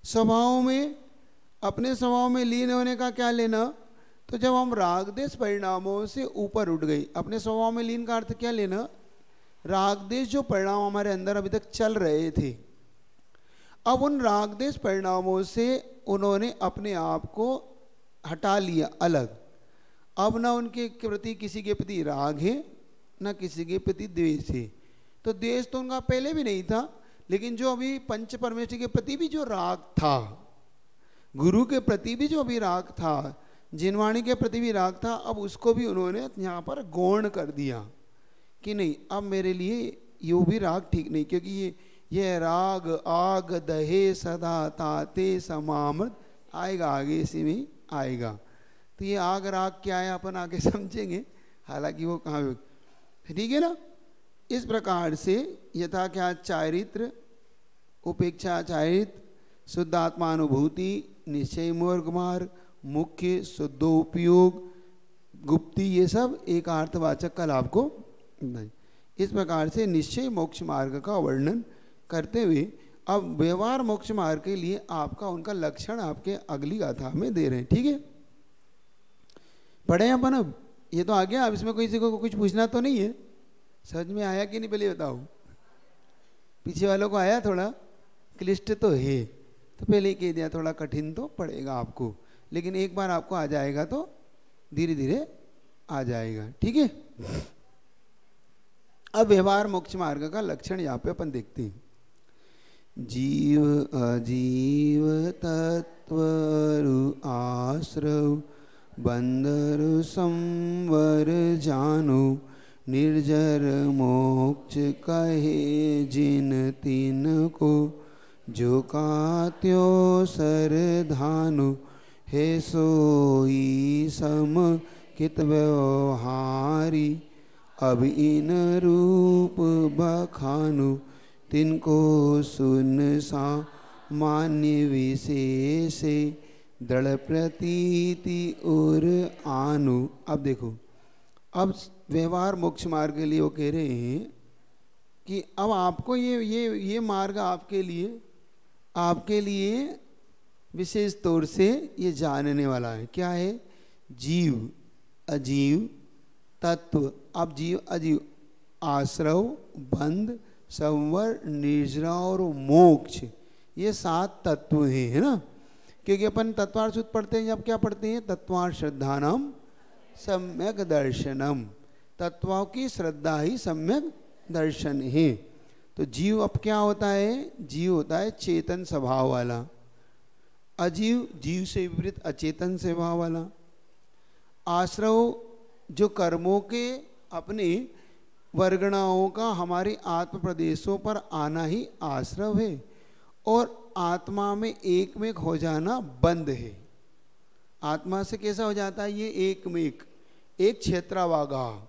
स्वभाव में, अपने स्वभाव में लीन होने का क्या लेना? तो जब हम राग देश परिणामों से ऊपर उठ गई, अपने स्वभाव में लीन का अर्थ क्या लेना? राग देश जो परिणाम हमारे अंदर अभी तक चल रहे थे, अब उन राग देश परिणामों से उन्होंने अपने आप को हटा लिया अलग। अब ना उनके प्रति किसी के प्रति राग है, ना किसी के प्रति द्वेष है। तो द्वेष तो उनका पहले भी नहीं था, लेकिन जो अभी पंच परमेश्वर के प्रति भी जो राग था, गुरु के प्रति भी जो अभी राग था, जिनवाणी के प्रति भी राग था, अब उसको भी उन्होंने यहाँ पर गौण कर दिया कि नहीं, अब मेरे लिए यो भी राग ठीक नहीं, क्योंकि ये राग आग दहे सदा ताते समामृत आएगा, आगे इसी में आएगा। तो ये आग राग क्या है अपन आगे समझेंगे, हालांकि वो कहाँ, ठीक है ना। इस प्रकार से यथा क्या चारित्र, उपेक्षा चारित्र, शुद्ध आत्मानुभूति, निश्चय मार्ग मार्ग, मुख्य शुद्धोपयोग, गुप्ती, ये सब एक अर्थवाचक का लाभ को नहीं। इस प्रकार से निश्चय मोक्ष मार्ग का वर्णन करते हुए अब व्यवहार मोक्ष मार्ग के लिए आपका उनका लक्षण आपके अगली गाथा में दे रहे हैं। ठीक है, पढ़े अपन। अब ये तो आ गया, अब इसमें किसी को कुछ पूछना तो नहीं है? समझ में आया कि नहीं पहले बताओ? पीछे वालों को आया? थोड़ा क्लिष्ट तो है, तो पहले ही कह दिया, थोड़ा कठिन तो पड़ेगा आपको, लेकिन एक बार आपको आ जाएगा तो धीरे धीरे आ जाएगा। ठीक है, अब व्यवहार मोक्ष मार्ग का लक्षण यहाँ पे अपन देखते हैं। जीव अजीव तत्वरु आश्रव, बंदर संवर जानो, निर्जर मोक्ष कहे जिन तीन को, जो कात्यो सरधानु, हे सोई सम कित व्यवहारी, अब इन रूप बखानु, तिनको सुन सा मान्य विशेष दृढ़ प्रतीति और आनु। अब देखो, अब व्यवहार मोक्ष मार्ग के लिए वो कह रहे हैं कि अब आपको ये मार्ग आपके लिए विशेष तौर से ये जानने वाला है। क्या है? जीव अजीव तत्व। अब जीव अजीव, आश्रव, बंध, संवर, निर्जरा और मोक्ष, ये 7 तत्व हैं, है ना। क्योंकि अपन तत्वार्थ सूत्र पढ़ते हैं, जब क्या पढ़ते हैं? तत्वार्थ श्रद्धानाम सम्यक दर्शनम। तत्वों की श्रद्धा ही सम्यक दर्शन है। तो जीव अब क्या होता है? जीव होता है चेतन स्वभाव वाला। अजीव, जीव से विपरीत अचेतन स्वभाव वाला। आश्रव, जो कर्मों के अपने वर्गणाओं का हमारे आत्म प्रदेशों पर आना ही आश्रव है। और आत्मा में एक में हो जाना बंद है। आत्मा से कैसा हो जाता है? ये एक में एक क्षेत्रवागा।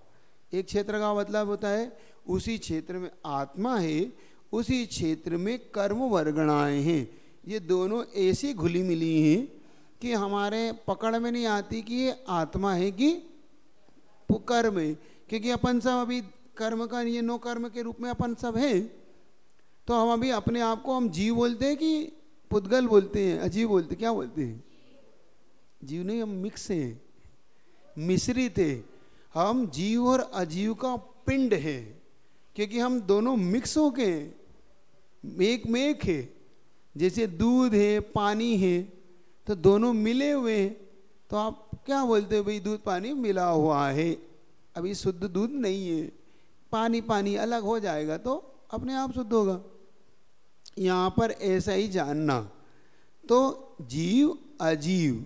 एक क्षेत्र का मतलब होता है उसी क्षेत्र में आत्मा है, उसी क्षेत्र में कर्म वर्गणाएं हैं। ये दोनों ऐसी घुली मिली हैं कि हमारे पकड़ में नहीं आती कि ये आत्मा है कि कर्म है। क्योंकि अपन सब अभी कर्म का, ये नो कर्म के रूप में अपन सब हैं। तो हम अभी अपने आप को हम जीव बोलते हैं कि पुद्गल बोलते हैं, अजीव बोलते हैं? क्या बोलते हैं? जीव नहीं, हम मिक्स हैं, मिश्रित है। हम जीव और अजीव का पिंड है, क्योंकि हम दोनों मिक्स हो के एक में एक है। जैसे दूध है, पानी है, तो दोनों मिले हुए हैं। तो आप क्या बोलते हो? भाई दूध पानी मिला हुआ है। अभी शुद्ध दूध नहीं है, पानी पानी अलग हो जाएगा तो अपने आप शुद्ध होगा। यहाँ पर ऐसा ही जानना। तो जीव अजीव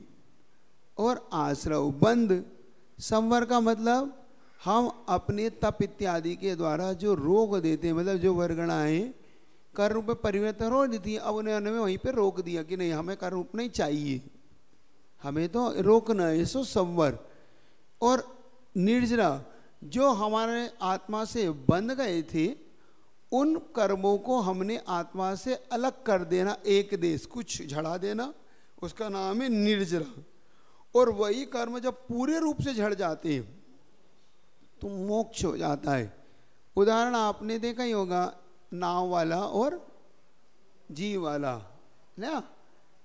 और आश्रव, बंध, संवर का मतलब हम अपने तप इत्यादि के द्वारा जो रोक देते हैं, मतलब जो वर्गणाएं कर्म पे परिवर्तन हो देती है, अब उन्होंने वहीं पे रोक दिया कि नहीं, हमें कर्म नहीं चाहिए, हमें तो रोकना है, सो संवर। और निर्जरा, जो हमारे आत्मा से बंध गए थे, उन कर्मों को हमने आत्मा से अलग कर देना, एक देश कुछ झड़ा देना, उसका नाम है निर्जरा। और वही कर्म जब पूरे रूप से झड़ जाते हैं तो मोक्ष हो जाता है। उदाहरण आपने देखा ही होगा, नाव वाला और जीव वाला ना।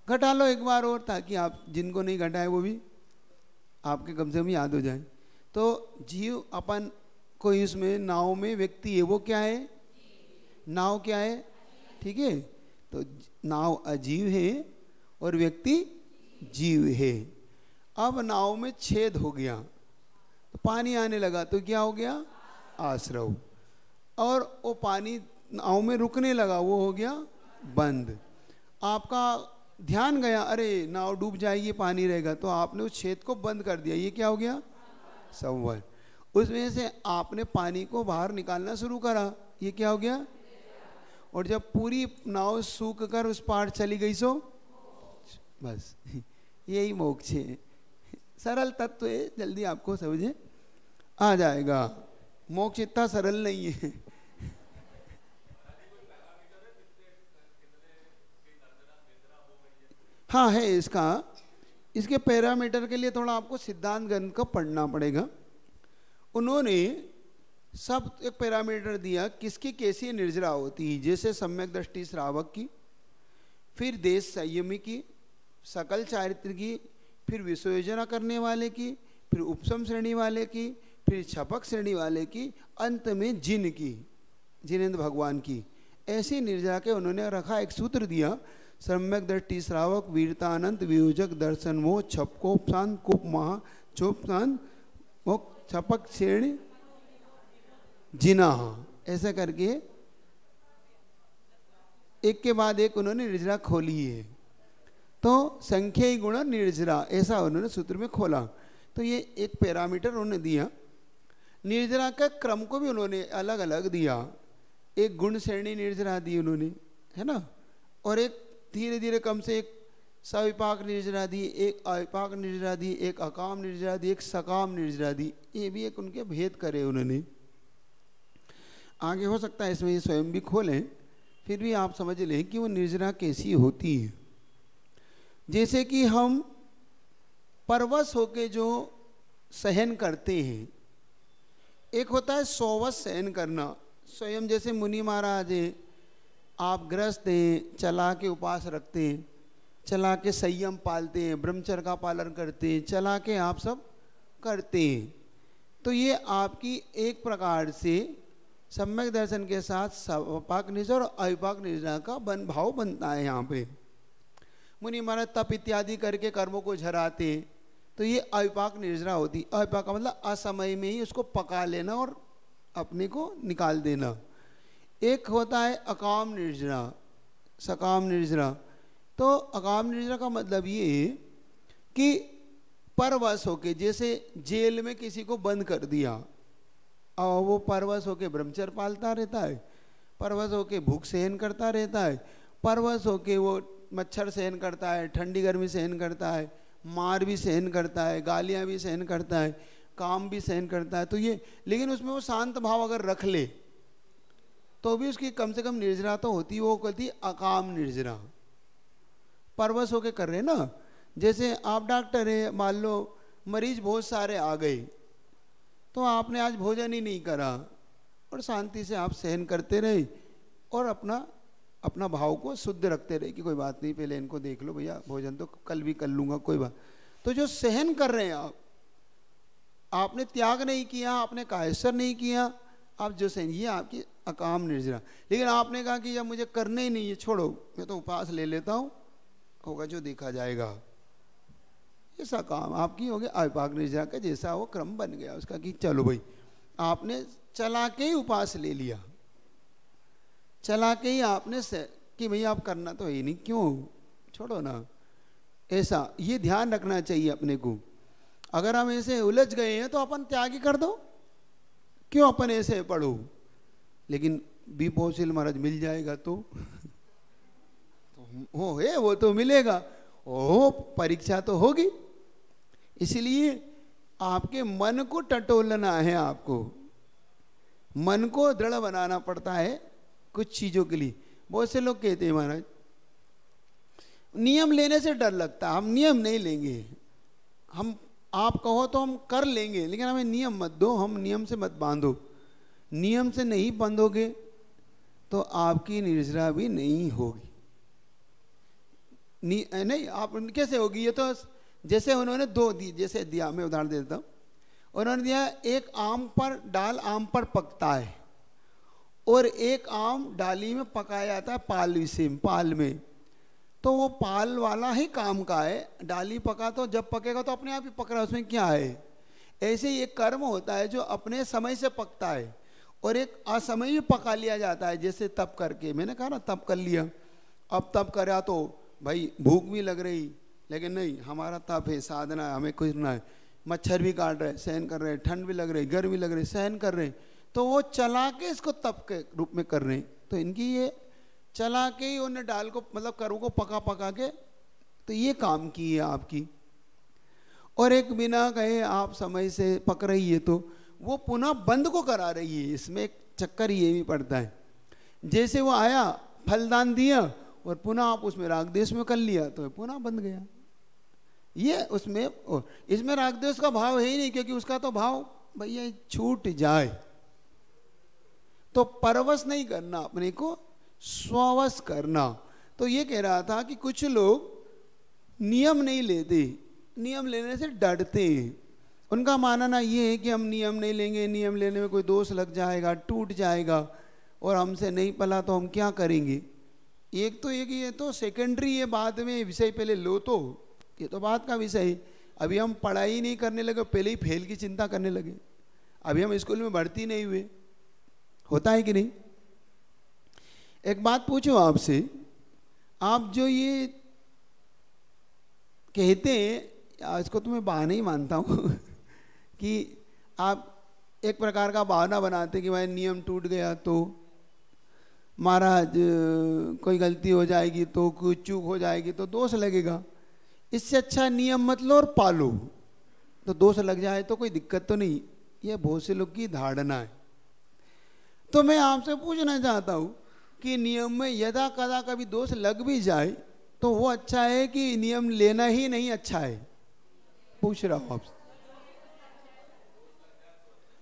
घटा लो एक बार और, ताकि आप जिनको नहीं घटाए वो भी आपके कम से कम याद हो जाए। तो जीव अपन कोई इसमें नाव में व्यक्ति है, वो क्या है? नाव क्या है? ठीक है, तो नाव अजीव है और व्यक्ति जीव है। अब नाव में छेद हो गया तो पानी आने लगा, तो क्या हो गया? आश्रव। और वो पानी नाव में रुकने लगा, वो हो गया बंद। आपका ध्यान गया, अरे नाव डूब जाएगी, पानी रहेगा, तो आपने उस छेद को बंद कर दिया, ये क्या हो गया? संवर। उसमें से आपने पानी को बाहर निकालना शुरू करा, ये क्या हो गया? और जब पूरी नाव सूख कर उस पार चली गई सो बस यही मोक्ष है। सरल तत्व है, जल्दी आपको समझे आ जाएगा। मोक्ष इतना सरल नहीं है। हाँ है इसका, इसके पैरामीटर के लिए थोड़ा आपको सिद्धांत ग्रंथ को पढ़ना पड़ेगा। उन्होंने सब एक पैरामीटर दिया किसकी कैसी निर्जरा होती है, जैसे सम्यक दृष्टि श्रावक की, फिर देश संयमी की, सकल चारित्र की, फिर विसर्जना करने वाले की, फिर उपसम श्रेणी वाले की, फिर छपक श्रेणी वाले की, अंत में जिन की, जिनेंद्र भगवान की। ऐसी निर्जरा के उन्होंने रखा, एक सूत्र दिया, सम्यक दृष्टि श्रावक, वीरतानंत, वियोजक, दर्शन मोह, छपकोपशांत, कुप महा, चोपशांत, छपक श्रेणी, जिना। ऐसा करके एक के बाद एक उन्होंने निर्जरा खोली है। तो संख्या गुण निर्जरा, ऐसा उन्होंने सूत्र में खोला। तो ये एक पैरामीटर उन्होंने दिया। निर्जरा का क्रम को भी उन्होंने अलग अलग दिया। एक गुण श्रेणी निर्जरा दी उन्होंने, है ना, और एक धीरे धीरे कम से एक सविपाक निर्जरा दी, एक अविपाक निर्जरा दी, एक अकाम निर्जरा दी, एक सकाम निर्जरा दी। ये भी एक उनके भेद करे उन्होंने। आगे हो सकता है इसमें ये स्वयं भी खोलें, फिर भी आप समझ लें कि वो निर्जरा कैसी होती है। जैसे कि हम परवश होके जो सहन करते हैं, एक होता है सोवश सहन करना। स्वयं जैसे मुनि महाराज है, आप ग्रस्त हैं, चला के उपास रखते हैं, चला के संयम पालते हैं, ब्रह्मचर्य का पालन करते हैं, चला के आप सब करते हैं, तो ये आपकी एक प्रकार से सम्यक दर्शन के साथ सपाक निजरा और अविपाक निजरा का भाव बनता है। यहाँ पे मुनि महाराज तप इत्यादि करके कर्मों को झराते, तो ये अविपाक निर्जरा होती। अविपाक का मतलब असमय में ही उसको पका लेना और अपने को निकाल देना। एक होता है अकाम निर्जरा, सकाम निर्जरा। तो अकाम निर्जरा का मतलब ये है कि परवश होके, जैसे जेल में किसी को बंद कर दिया और वो परवश होके ब्रह्मचर्य पालता रहता है, परवश होके भूख सहन करता रहता है, परवश होके वो मच्छर सहन करता है, ठंडी गर्मी सहन करता है, मार भी सहन करता है, गालियाँ भी सहन करता है, काम भी सहन करता है। तो ये, लेकिन उसमें वो शांत भाव अगर रख ले तो भी उसकी कम से कम निर्जरा तो होती है। वो कहती अकाम निर्जरा। परवश होके कर रहे ना, जैसे आप डॉक्टर है, मान लो मरीज बहुत सारे आ गए, तो आपने आज भोजन ही नहीं करा और शांति से आप सहन करते रहे और अपना भाव को शुद्ध रखते रहे कि कोई बात नहीं, पहले इनको देख लो भैया, भोजन तो कल भी कर लूँगा, कोई बात। तो जो सहन कर रहे हैं आपने त्याग नहीं किया, आपने कायस्वर नहीं किया, आप जो सहन, ये आपकी अकाम निर्जरा। लेकिन आपने कहा कि जब मुझे करने ही नहीं है, छोड़ो, मैं तो उपवास ले लेता हूँ, होगा जो देखा जाएगा, ऐसा काम आपकी हो गया अविपाक निर्जरा का। जैसा वो क्रम बन गया उसका कि चलो भाई, आपने चला के ही उपवास ले लिया, चला के ही आपने कि भैया आप करना तो है नहीं, क्यों, छोड़ो ना। ऐसा ये ध्यान रखना चाहिए अपने को। अगर हम ऐसे उलझ गए हैं तो अपन त्याग ही कर दो, क्यों अपन ऐसे पढ़ो। लेकिन बी पौसिल महाराज मिल जाएगा तो हो है, वो तो मिलेगा, ओ परीक्षा तो होगी। इसलिए आपके मन को टटोलना है, आपको मन को दृढ़ बनाना पड़ता है कुछ चीजों के लिए। बहुत से लोग कहते हैं महाराज नियम लेने से डर लगता है, हम नियम नहीं लेंगे, हम आप कहो तो हम कर लेंगे, लेकिन हमें नियम मत दो, हम नियम से मत बांधो। नियम से नहीं बांधोगे तो आपकी निर्जरा भी नहीं होगी। नहीं आप कैसे होगी, ये तो जैसे उन्होंने दो दी, जैसे दिया, मैं उदाहरण दे देता हूँ। उन्होंने दिया एक आम पर डाल आम पर पकता है और एक आम डाली में पकाया जाता है पाल में, तो वो पाल वाला ही काम का है, डाली पका तो जब पकेगा तो अपने आप ही पक रहा है, उसमें क्या है। ऐसे ही एक कर्म होता है जो अपने समय से पकता है और एक असमय भी पका लिया जाता है, जैसे तप करके, मैंने कहा ना तप कर लिया, अब तप करा तो भाई भूख भी लग रही, लेकिन नहीं, हमारा तप है, साधना है, हमें कुछ ना है, मच्छर भी काट रहे सहन कर रहे, ठंड भी लग रही, गर्मी लग रही सहन कर रहे, तो वो चला के इसको तप के रूप में कर रहे हैं। तो इनकी ये चला के ही उन्हें डाल को मतलब करू को पका के, तो ये काम की है आपकी। और एक बिना कहे आप समय से पक रही है तो वो पुनः बंद को करा रही है, इसमें एक चक्कर ये भी पड़ता है। जैसे वो आया फलदान दिया और पुनः आप उसमें राग द्वेष में कर लिया तो पुनः बंद गया। ये उसमें इसमें राग द्वेष का भाव है ही नहीं, क्योंकि उसका तो भाव भैया छूट जाए। तो परवश नहीं करना, अपने को स्ववश करना। तो ये कह रहा था कि कुछ लोग नियम नहीं लेते, नियम लेने से डरते हैं। उनका मानना ये है कि हम नियम नहीं लेंगे, नियम लेने में कोई दोष लग जाएगा, टूट जाएगा, और हमसे नहीं पला तो हम क्या करेंगे। एक तो ये कि ये तो सेकेंडरी है, बाद में विषय पहले लो, तो ये तो बात का विषय है। अभी हम पढ़ाई नहीं करने लगे, पहले ही फेल की चिंता करने लगे, अभी हम स्कूल में भर्ती नहीं हुए, होता है कि नहीं। एक बात पूछो आपसे, आप जो ये कहते हैं, इसको तो मैं बहाना ही मानता हूँ कि आप एक प्रकार का बहाना बनाते कि भाई नियम टूट गया तो महाराज, कोई गलती हो जाएगी तो, कुछ चूक हो जाएगी तो दोष लगेगा, इससे अच्छा नियम मत लो और पालो, तो दोष लग जाए तो कोई दिक्कत तो नहीं। ये बहुत से लोग की धारणा है। तो मैं आपसे पूछना चाहता हूँ, कि नियम में यदा कदा कभी दोष लग भी जाए तो वो अच्छा है कि नियम लेना ही नहीं अच्छा है? पूछ रहा हूं आपसे।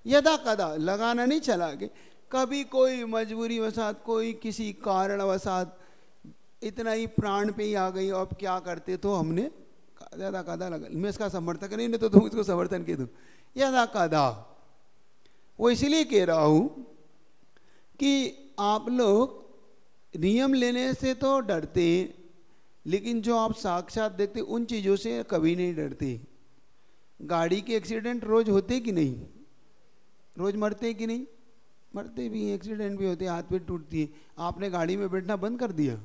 यदा कदा लगाना नहीं चला के, कभी कोई मजबूरी वसात, कोई किसी कारण वसात इतना ही प्राण पे ही आ गई, अब क्या करते, तो हमने यदा कदा लगा। मैं इसका समर्थक नहीं तो तुम इसको समर्थन के दो। यदा कदा वो इसलिए कह रहा हूं कि आप लोग नियम लेने से तो डरते, लेकिन जो आप साक्षात देखते उन चीजों से कभी नहीं डरते। गाड़ी के एक्सीडेंट रोज होते कि नहीं? रोज मरते कि नहीं? मरते भी, एक्सीडेंट भी होते, हाथ पैर टूटती है। आपने गाड़ी में बैठना बंद कर दिया?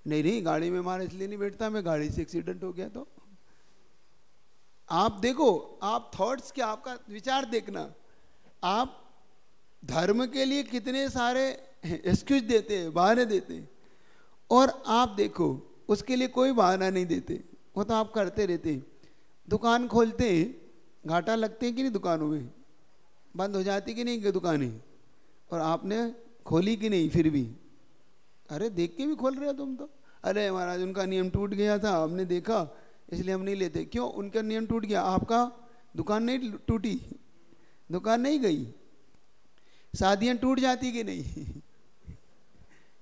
नहीं, गाड़ी में मारा इसलिए नहीं बैठता मैं, गाड़ी से एक्सीडेंट हो गया तो। आप देखो, आप थॉट्स क्या, आपका विचार देखना, आप धर्म के लिए कितने सारे एक्सक्यूज देते हैं, बहाने देते हैं, और आप देखो उसके लिए कोई बहाना नहीं देते, वो तो आप करते रहते हैं। दुकान खोलते हैं, घाटा लगते हैं कि नहीं? दुकानों में बंद हो जाती कि नहीं दुकानें? और आपने खोली कि नहीं? फिर भी अरे देख के भी खोल रहे हो तुम तो। अरे महाराज उनका नियम टूट गया था, हमने देखा इसलिए हम नहीं लेते। क्यों? उनका नियम टूट गया, आपका दुकान नहीं टूटी, दुकान नहीं गई। शादियां टूट जाती कि नहीं?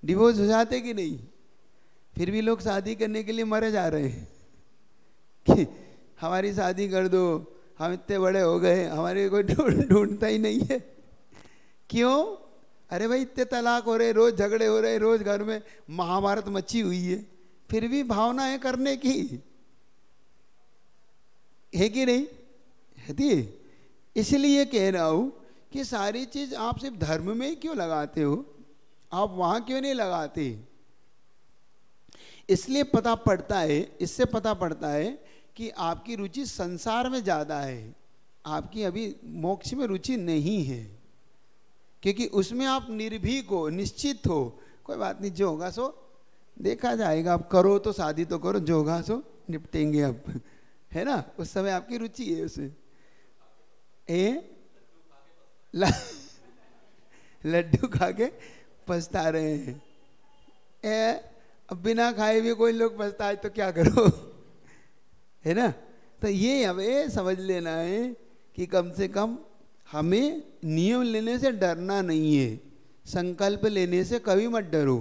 डिवोर्स हो जाते कि नहीं? फिर भी लोग शादी करने के लिए मरे जा रहे हैं कि हमारी शादी कर दो, हम इतने बड़े हो गए, हमारे कोई ढूंढता ही नहीं है। क्यों? अरे भाई इतने तलाक हो रहे, रोज झगड़े हो रहे, रोज घर में महाभारत मची हुई है, फिर भी भावना है करने की, है कि नहीं? है। इसलिए कह रहा हूं कि सारी चीज आप सिर्फ धर्म में ही क्यों लगाते हो, आप वहां क्यों नहीं लगाते? इसलिए पता पड़ता है, इससे पता पड़ता है कि आपकी रुचि संसार में ज्यादा है, आपकी अभी मोक्ष में रुचि नहीं है, क्योंकि उसमें आप निर्भीक हो, निश्चित हो, कोई बात नहीं, जो होगा सो देखा जाएगा, आप करो तो शादी तो करो, जो होगा सो निपटेंगे अब, है ना? उस समय आपकी रुचि है उसमें। लड्डू खा के पछता रहे हैं। अब बिना खाए भी कोई लोग पछताए तो क्या करो, है ना? तो ये हमें समझ लेना है कि कम से कम हमें नियम लेने से डरना नहीं है, संकल्प लेने से कभी मत डरो।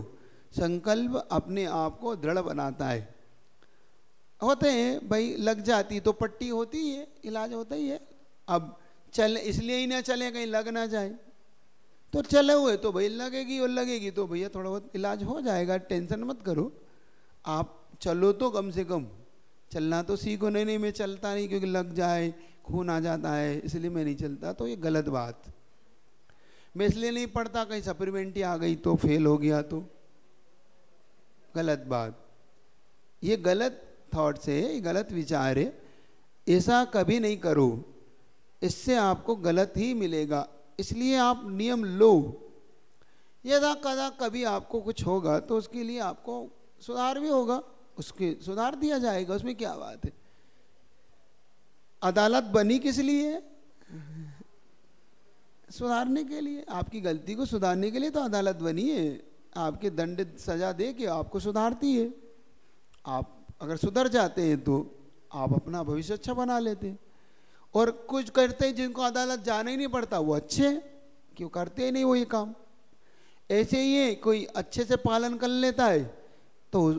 संकल्प अपने आप को दृढ़ बनाता है। होते हैं भाई, लग जाती तो पट्टी होती है, इलाज होता ही है। अब चल इसलिए ही ना चले कहीं लग ना जाए, तो चले हुए तो भाई लगेगी, और लगेगी तो भैया थोड़ा बहुत इलाज हो जाएगा, टेंशन मत करो। आप चलो तो कम से कम चलना तो सीखो। नहीं मैं चलता नहीं क्योंकि लग जाए, खून आ जाता है, इसलिए मैं नहीं चलता, तो ये गलत बात। मैं इसलिए नहीं पढ़ता, कहीं सप्लीमेंट्री आ गई तो फेल हो गया तो गलत बात। ये गलत थॉट्स है, ये गलत विचार है, ऐसा कभी नहीं करो, इससे आपको गलत ही मिलेगा। इसलिए आप नियम लो। यदा कदा कभी आपको कुछ होगा तो उसके लिए आपको सुधार भी होगा, उसके सुधार दिया जाएगा, उसमें क्या बात है। अदालत बनी किस लिए? सुधारने के लिए, आपकी गलती को सुधारने के लिए तो अदालत बनी है। आपके दंड सजा दे के आपको सुधारती है। आप अगर सुधर जाते हैं तो आप अपना भविष्य अच्छा बना लेते हैं। और कुछ करते हैं जिनको अदालत जाना ही नहीं पड़ता, वो अच्छे क्यों करते ही नहीं वो ये काम। ऐसे ही है, कोई अच्छे से पालन कर लेता है तो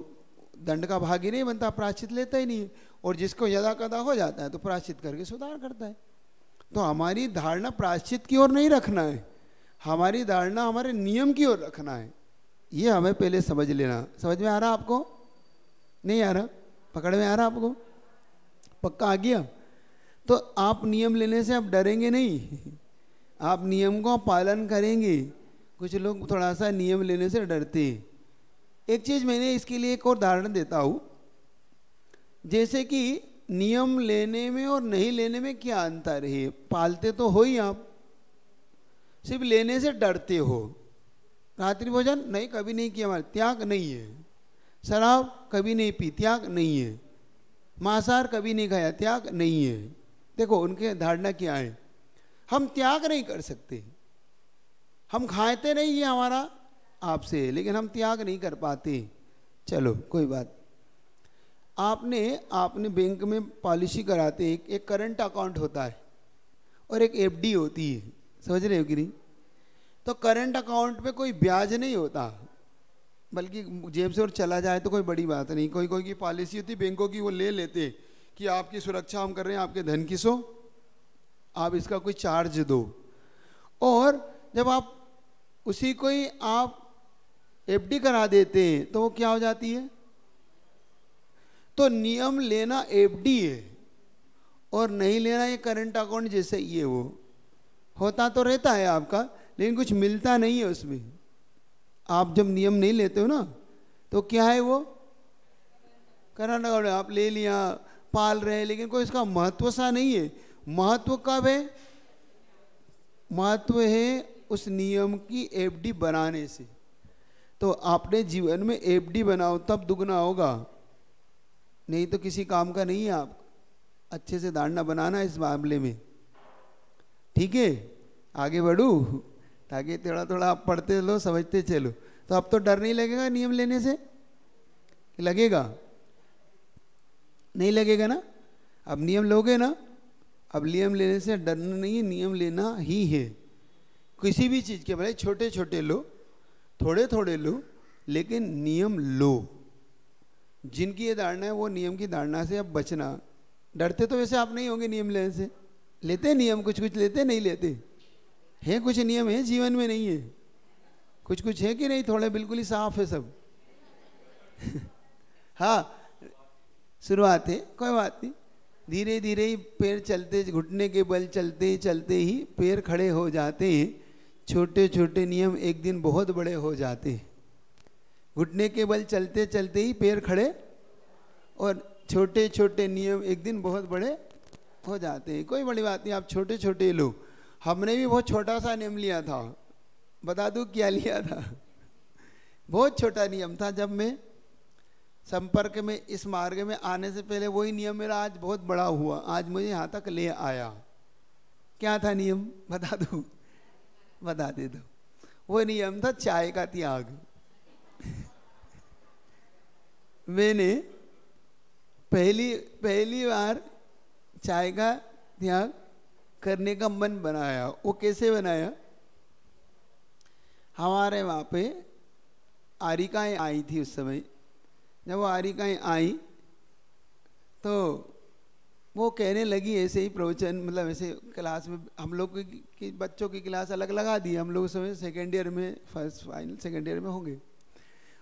दंड का भागी नहीं बनता, प्रायश्चित लेता ही नहीं है। और जिसको यदा कदा हो जाता है तो प्रायश्चित करके सुधार करता है। तो हमारी धारणा प्रायश्चित की ओर नहीं रखना है, हमारी धारणा हमारे नियम की ओर रखना है। ये हमें पहले समझ लेना। समझ में आ रहा आपको? नहीं आ रहा? पकड़ में आ रहा आपको? पक्का आ गया? तो आप नियम लेने से आप डरेंगे नहीं, आप नियम को पालन करेंगे। कुछ लोग थोड़ा सा नियम लेने से डरते हैं। एक चीज मैंने इसके लिए एक और उदाहरण देता हूं, जैसे कि नियम लेने में और नहीं लेने में क्या अंतर है। पालते तो हो ही आप, सिर्फ लेने से डरते हो। रात्रि भोजन नहीं, कभी नहीं किया, हमारे त्याग नहीं है। शराब कभी नहीं पी, त्याग नहीं है। मांसाहार कभी नहीं खाया, त्याग नहीं है। देखो उनके धारणा क्या है, हम त्याग नहीं कर सकते, हम खाते नहीं, ये हमारा आपसे, लेकिन हम त्याग नहीं कर पाते। चलो कोई बात। आपने बैंक में पॉलिसी कराते, एक करंट अकाउंट होता है और एक एफडी होती है, समझ रहे हो कि नहीं? तो करंट अकाउंट पे कोई ब्याज नहीं होता, बल्कि जेब से और चला जाए तो कोई बड़ी बात नहीं। कोई कोई की पॉलिसी होती बैंकों की, वो ले लेते कि आपकी सुरक्षा हम कर रहे हैं, आपके धन की सो आप इसका कोई चार्ज दो। और जब आप उसी को ही आप एफडी करा देते हैं तो वो क्या हो जाती है? तो नियम लेना एफडी है और नहीं लेना ये करंट अकाउंट जैसे ये वो होता तो रहता है आपका, लेकिन कुछ मिलता नहीं है उसमें। आप जब नियम नहीं लेते हो ना तो क्या है वो? करंट अकाउंट आप ले लिया, पाल रहे हैं, लेकिन कोई इसका महत्व सा नहीं है। महत्व कब है? महत्व है उस नियम की एफडी बनाने से। तो आपने जीवन में एफडी बनाओ तब दुगना होगा, नहीं तो किसी काम का नहीं है। आप अच्छे से धारणा बनाना इस मामले में, ठीक है? आगे बढ़ू ताकि थोड़ा थोड़ा आप पढ़ते चलो, समझते चलो। तो अब तो डर नहीं लगेगा नियम लेने से? लगेगा? नहीं लगेगा ना? अब नियम लोगे ना? अब नियम लेने से डरना नहीं है, नियम लेना ही है। किसी भी चीज़ के, भले छोटे छोटे लो, थोड़े थोड़े लो, लेकिन नियम लो। जिनकी ये धारणा है वो नियम की धारणा से अब बचना। डरते तो वैसे आप नहीं होंगे नियम लेने से, लेते नियम कुछ कुछ लेते, नहीं लेते हैं? कुछ नियम है जीवन में, नहीं है? कुछ कुछ है कि नहीं? थोड़े बिल्कुल ही साफ है सब। हाँ, शुरुआत है, कोई बात नहीं। धीरे धीरे ही पैर चलते, घुटने के बल चलते चलते ही पैर खड़े हो जाते हैं। छोटे छोटे नियम एक दिन बहुत बड़े हो जाते हैं। घुटने के बल चलते चलते ही पैर खड़े, और छोटे छोटे नियम एक दिन बहुत बड़े हो जाते हैं। कोई बड़ी बात नहीं, आप छोटे छोटे लो। हमने भी बहुत छोटा सा नियम लिया था, बता दूं क्या लिया था? बहुत छोटा नियम था। जब मैं संपर्क में इस मार्ग में आने से पहले वही नियम मेरा आज बहुत बड़ा हुआ, आज मुझे यहाँ तक ले आया। क्या था नियम? बता दूं? बता दे दो। वो नियम था चाय का त्याग। मैंने पहली बार चाय का त्याग करने का मन बनाया। वो कैसे बनाया? हमारे वहाँ पे आरिकाएँ आई थी उस समय। जब वो आरिकाएँ आई तो वो कहने लगी, ऐसे ही प्रवचन, मतलब ऐसे क्लास में हम लोग की बच्चों की क्लास अलग लगा दी। हम लोग उस समय सेकेंड ईयर में, फर्स्ट फाइनल सेकेंड ईयर में होंगे,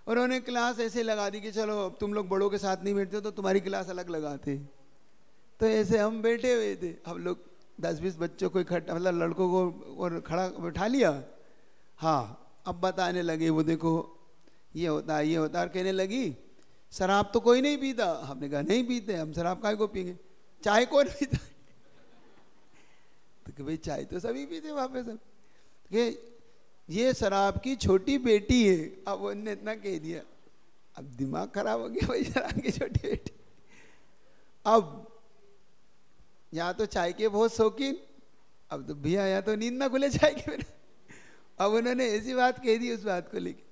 और उन्होंने क्लास ऐसे लगा दी कि चलो अब तुम लोग बड़ों के साथ नहीं बैठते तो तुम्हारी क्लास अलग लगाते। तो ऐसे हम बैठे हुए थे, हम लोग 10-20 बच्चों को इकट्ठा, मतलब लड़कों को और खड़ा बैठा लिया। हाँ, अब बताने लगे वो देखो ये होता है, ये होता है। और कहने लगी शराब तो कोई नहीं पीता। हमने कहा नहीं पीते, हम शराब काहे को पिएंगे? चाय कौन पीता? तो भाई चाय तो सभी पीते वहाँ पे सब, कि ये शराब की छोटी बेटी है। अब उन्होंने इतना कह दिया, अब दिमाग खराब हो गया भाई, शराब की छोटी बेटी। अब या तो चाय के बहुत शौकीन, अब तो भैया या तो नींद ना खुले चाय के बिना। अब उन्होंने ऐसी बात कह दी उस बात को लेके।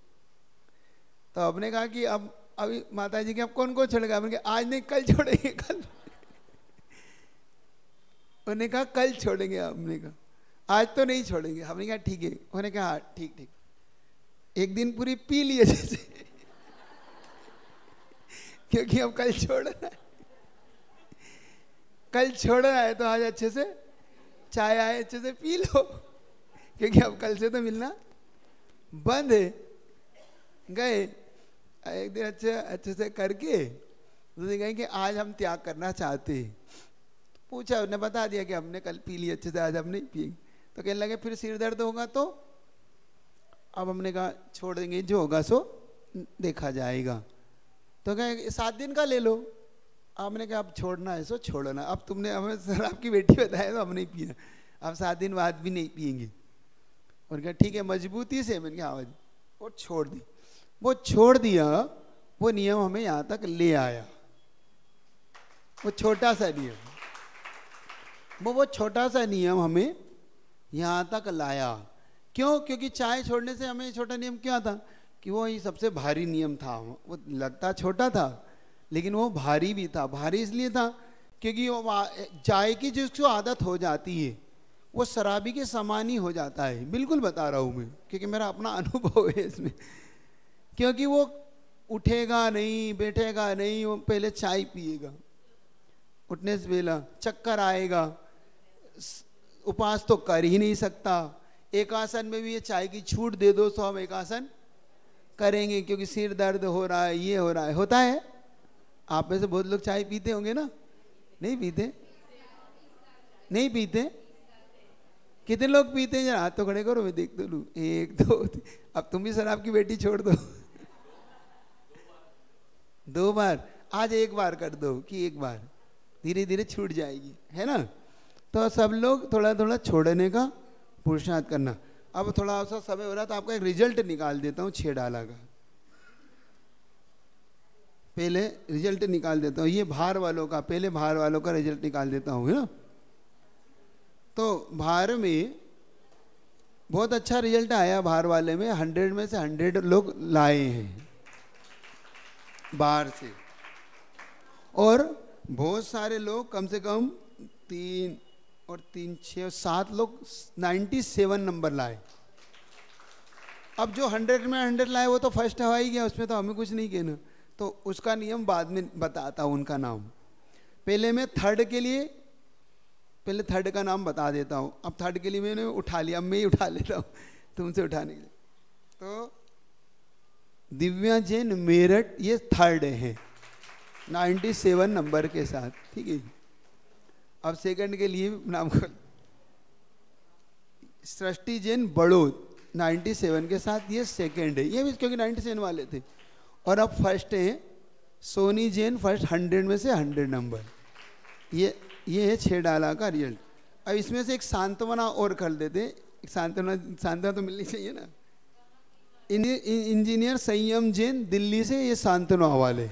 तो आपने कहा कि अब अभी माता जी के अब कौन कौन छोड़ेगा? हमने कहा आज नहीं कल छोड़ेंगे, कल। उन्होंने कहा कल छोड़ेंगे। हमने कहा आज तो नहीं छोड़ेंगे। हमने कहा ठीक है। उन्होंने कहा हाँ ठीक ठीक, एक दिन पूरी पी लिए जैसे, क्योंकि अब कल छोड़ना है, कल छोड़ना है तो आज अच्छे से चाय आए अच्छे से पी लो, क्योंकि अब कल से तो मिलना बंद है। गए एक दिन अच्छे से करके उसने कहा कि आज हम त्याग करना चाहते हैं। पूछा, उन्हें बता दिया कि हमने कल पी लिया अच्छे से, आज हम नहीं पिएंगे। तो कहने लगे फिर सिर दर्द होगा तो? अब हमने कहा छोड़ देंगे, जो होगा सो देखा जाएगा। तो कहे 7 दिन का ले लो। आपने कहा अब छोड़ना है सो छोड़ना। अब तुमने हमें शराब की बेटी बताया तो हम नहीं पिया, अब 7 दिन बाद भी नहीं पिएंगे। और कहा ठीक है मजबूती से। मैंने कहा आवाज, वो छोड़ दी। वो छोड़ दिया, वो नियम हमें यहाँ तक ले आया। वो छोटा सा नियम, वो छोटा सा नियम हमें यहाँ तक लाया। क्यों? क्योंकि चाय छोड़ने से हमें छोटा नियम क्यों आता? कि वो ही सबसे भारी नियम था। वो लगता छोटा था लेकिन वो भारी भी था। भारी इसलिए था क्योंकि वो चाय की जिसको आदत हो जाती है वो शराबी के समान ही हो जाता है। बिल्कुल बता रहा हूँ मैं, क्योंकि मेरा अपना अनुभव है इसमें। क्योंकि वो उठेगा नहीं, बैठेगा नहीं, वो पहले चाय पिएगा, उठने से पहला चक्कर आएगा, उपवास तो कर ही नहीं सकता। एक आसन में भी ये चाय की छूट दे दो तो हम एक आसन करेंगे, क्योंकि सिर दर्द हो रहा है, ये हो रहा है। होता है आप में से बहुत लोग चाय पीते होंगे ना? नहीं पीते? नहीं पीते? कितने लोग पीते हैं? हाथ तो खड़े करो, मैं देख तो लूं। 1 2 अब तुम भी शराब की बेटी छोड़ दो। 2 बार, आज 1 बार कर दो कि 1 बार, धीरे धीरे छूट जाएगी, है ना? तो सब लोग थोड़ा थोड़ा छोड़ने का पुरुषार्थ करना। अब थोड़ा सा समय हो रहा तो आपका एक रिजल्ट निकाल देता हूँ 6 डाला का। पहले रिजल्ट निकाल देता हूँ, ये भार वालों का, पहले भार वालों का रिजल्ट निकाल देता हूँ, है ना? तो भार में बहुत अच्छा रिजल्ट आया। भार वाले में 100 में से 100 लोग लाए हैं बाहर से, और बहुत सारे लोग, कम से कम 3 और 3 6 7 लोग 97 नंबर लाए। अब जो 100 में 100 लाए वो तो फर्स्ट हवा ही गया, उसमें तो हमें कुछ नहीं कहना। तो उसका नियम बाद में बताता हूँ, उनका नाम। पहले मैं थर्ड के लिए, पहले थर्ड का नाम बता देता हूँ। अब थर्ड के लिए मैंने उठा लिया, अब मैं ही उठा लेता हूँ तुमसे उठाने के लिए। तो दिव्या जैन मेरठ, ये थर्ड है 97 नंबर के साथ, ठीक है। अब सेकंड के लिए नाम खोल, सृष्टि जैन बड़ौद 97 के साथ, ये सेकंड है, ये भी क्योंकि 97 वाले थे। और अब फर्स्ट है सोनी जैन, फर्स्ट 100 में से 100 नंबर। ये है 6 डाला का रिजल्ट। अब इसमें से एक सांत्वना और कर देते, एक सांत्वना तो मिलनी चाहिए ना। इंजीनियर संयम जैन दिल्ली से, ये सांत्वना वाले,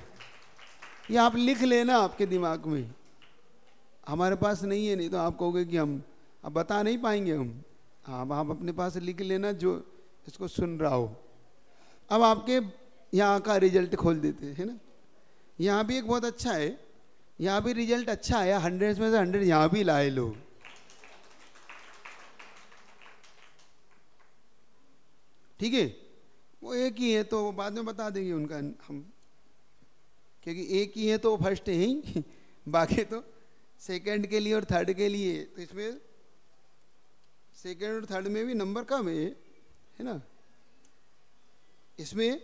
ये आप लिख लेना आपके दिमाग में। हमारे पास नहीं है, नहीं तो आप कहोगे कि हम अब बता नहीं पाएंगे हम। हाँ, आप अपने पास लिख लेना जो इसको सुन रहा हो। अब आपके यहाँ का रिजल्ट खोल देते हैं ना। यहाँ भी एक बहुत अच्छा है, यहाँ भी रिजल्ट अच्छा आया, 100 में से 100 यहाँ भी लाए लोग। ठीक है, वो एक ही है तो बाद में बता देंगे उनका हम, क्योंकि एक ही है तो फर्स्ट है ही, बाकी तो सेकंड के लिए और थर्ड के लिए। तो इसमें सेकंड और थर्ड में भी नंबर कम है ना। इसमें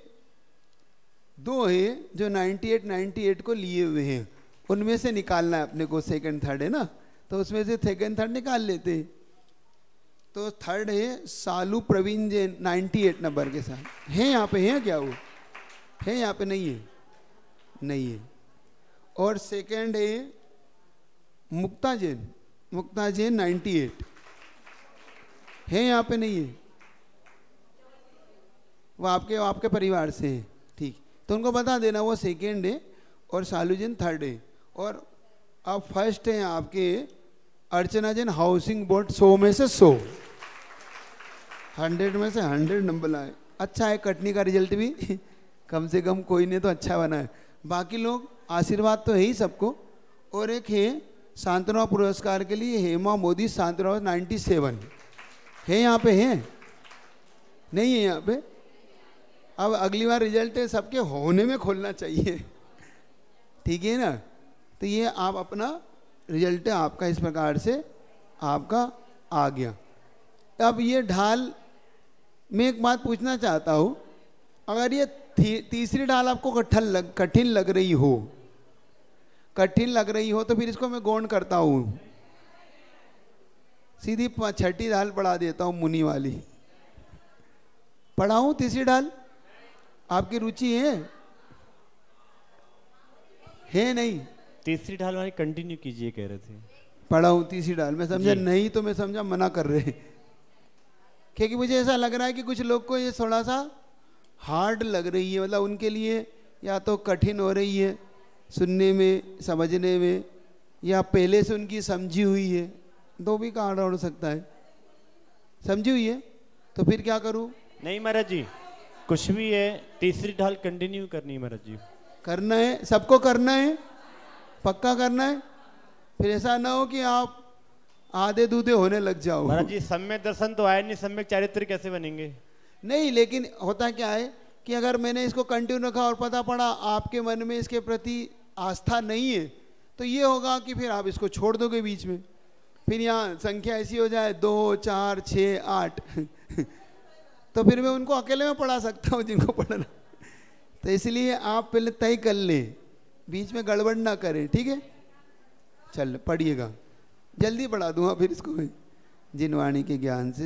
2 है जो 98 को लिए हुए हैं, उनमें से निकालना है अपने को। सेकंड थर्ड है ना, तो उसमें से सेकंड थर्ड निकाल लेते। तो थर्ड है सालू प्रवीण जैन 98 नंबर के साथ। है यहाँ पे, है क्या वो? है यहाँ पे? नहीं है, नहीं है। और सेकंड है मुक्ता जैन 98। है यहाँ पे? नहीं है, वो आपके परिवार से है, ठीक। तो उनको बता देना वो सेकंड है और सालू जैन थर्ड है। और अब फर्स्ट है आपके अर्चना जैन हाउसिंग बोर्ड 100 में से 100, 100 में से 100 नंबर लाए। अच्छा है, कटनी का रिजल्ट भी कम से कम कोई ने तो अच्छा बना है। बाकी लोग आशीर्वाद तो है ही सबको। और एक है सांत्वना पुरस्कार के लिए हेमा मोदी सांत्वना 97। है यहाँ पे? है नहीं है यहाँ पे? अब अगली बार रिजल्ट है सबके होने में खोलना चाहिए, ठीक है ना। तो ये आप अपना रिजल्ट है आपका इस प्रकार से आपका आ गया। अब ये ढाल, मैं एक बात पूछना चाहता हूँ, अगर ये तीसरी ढाल आपको कठिन लग रही हो तो फिर इसको मैं गौण करता हूँ, सीधी 6ठी ढाल पढ़ा देता हूँ, मुनि वाली पढ़ाऊँ। तीसरी ढाल आपकी रुचि है नहीं? तीसरी ढाल वाली कंटिन्यू कीजिए कह रहे थे। पढ़ाऊँ तीसरी ढाल? मैं समझा नहीं, तो मैं समझा मना कर रहे, क्योंकि मुझे ऐसा लग रहा है कि कुछ लोग को ये थोड़ा सा हार्ड लग रही है, मतलब उनके लिए या तो कठिन हो रही है सुनने में, समझने में, या पहले से उनकी समझी हुई है। 2 भी कारण हो सकता है। समझी हुई है तो फिर क्या करूं? नहीं महाराज जी, कुछ भी है, तीसरी ढाल कंटिन्यू करनी है महाराज जी। करना है, सबको करना है, पक्का करना है। फिर ऐसा ना हो कि आप आधे दूधे होने लग जाओ। महाराज जी सम्यक दर्शन तो आया नहीं, सम्यक चारित्र कैसे बनेंगे? नहीं, लेकिन होता क्या है कि अगर मैंने इसको कंटिन्यू रखा और पता पड़ा आपके मन में इसके प्रति आस्था नहीं है, तो ये होगा कि फिर आप इसको छोड़ दोगे बीच में। फिर यहाँ संख्या ऐसी हो जाए 2 4 6 8 तो फिर मैं उनको अकेले में पढ़ा सकता हूँ जिनको पढ़ना। तो इसलिए आप पहले तय कर लें, बीच में गड़बड़ ना करें, ठीक है? चल पढ़िएगा, जल्दी पढ़ा दूंगा फिर इसको जिनवाणी के ज्ञान से।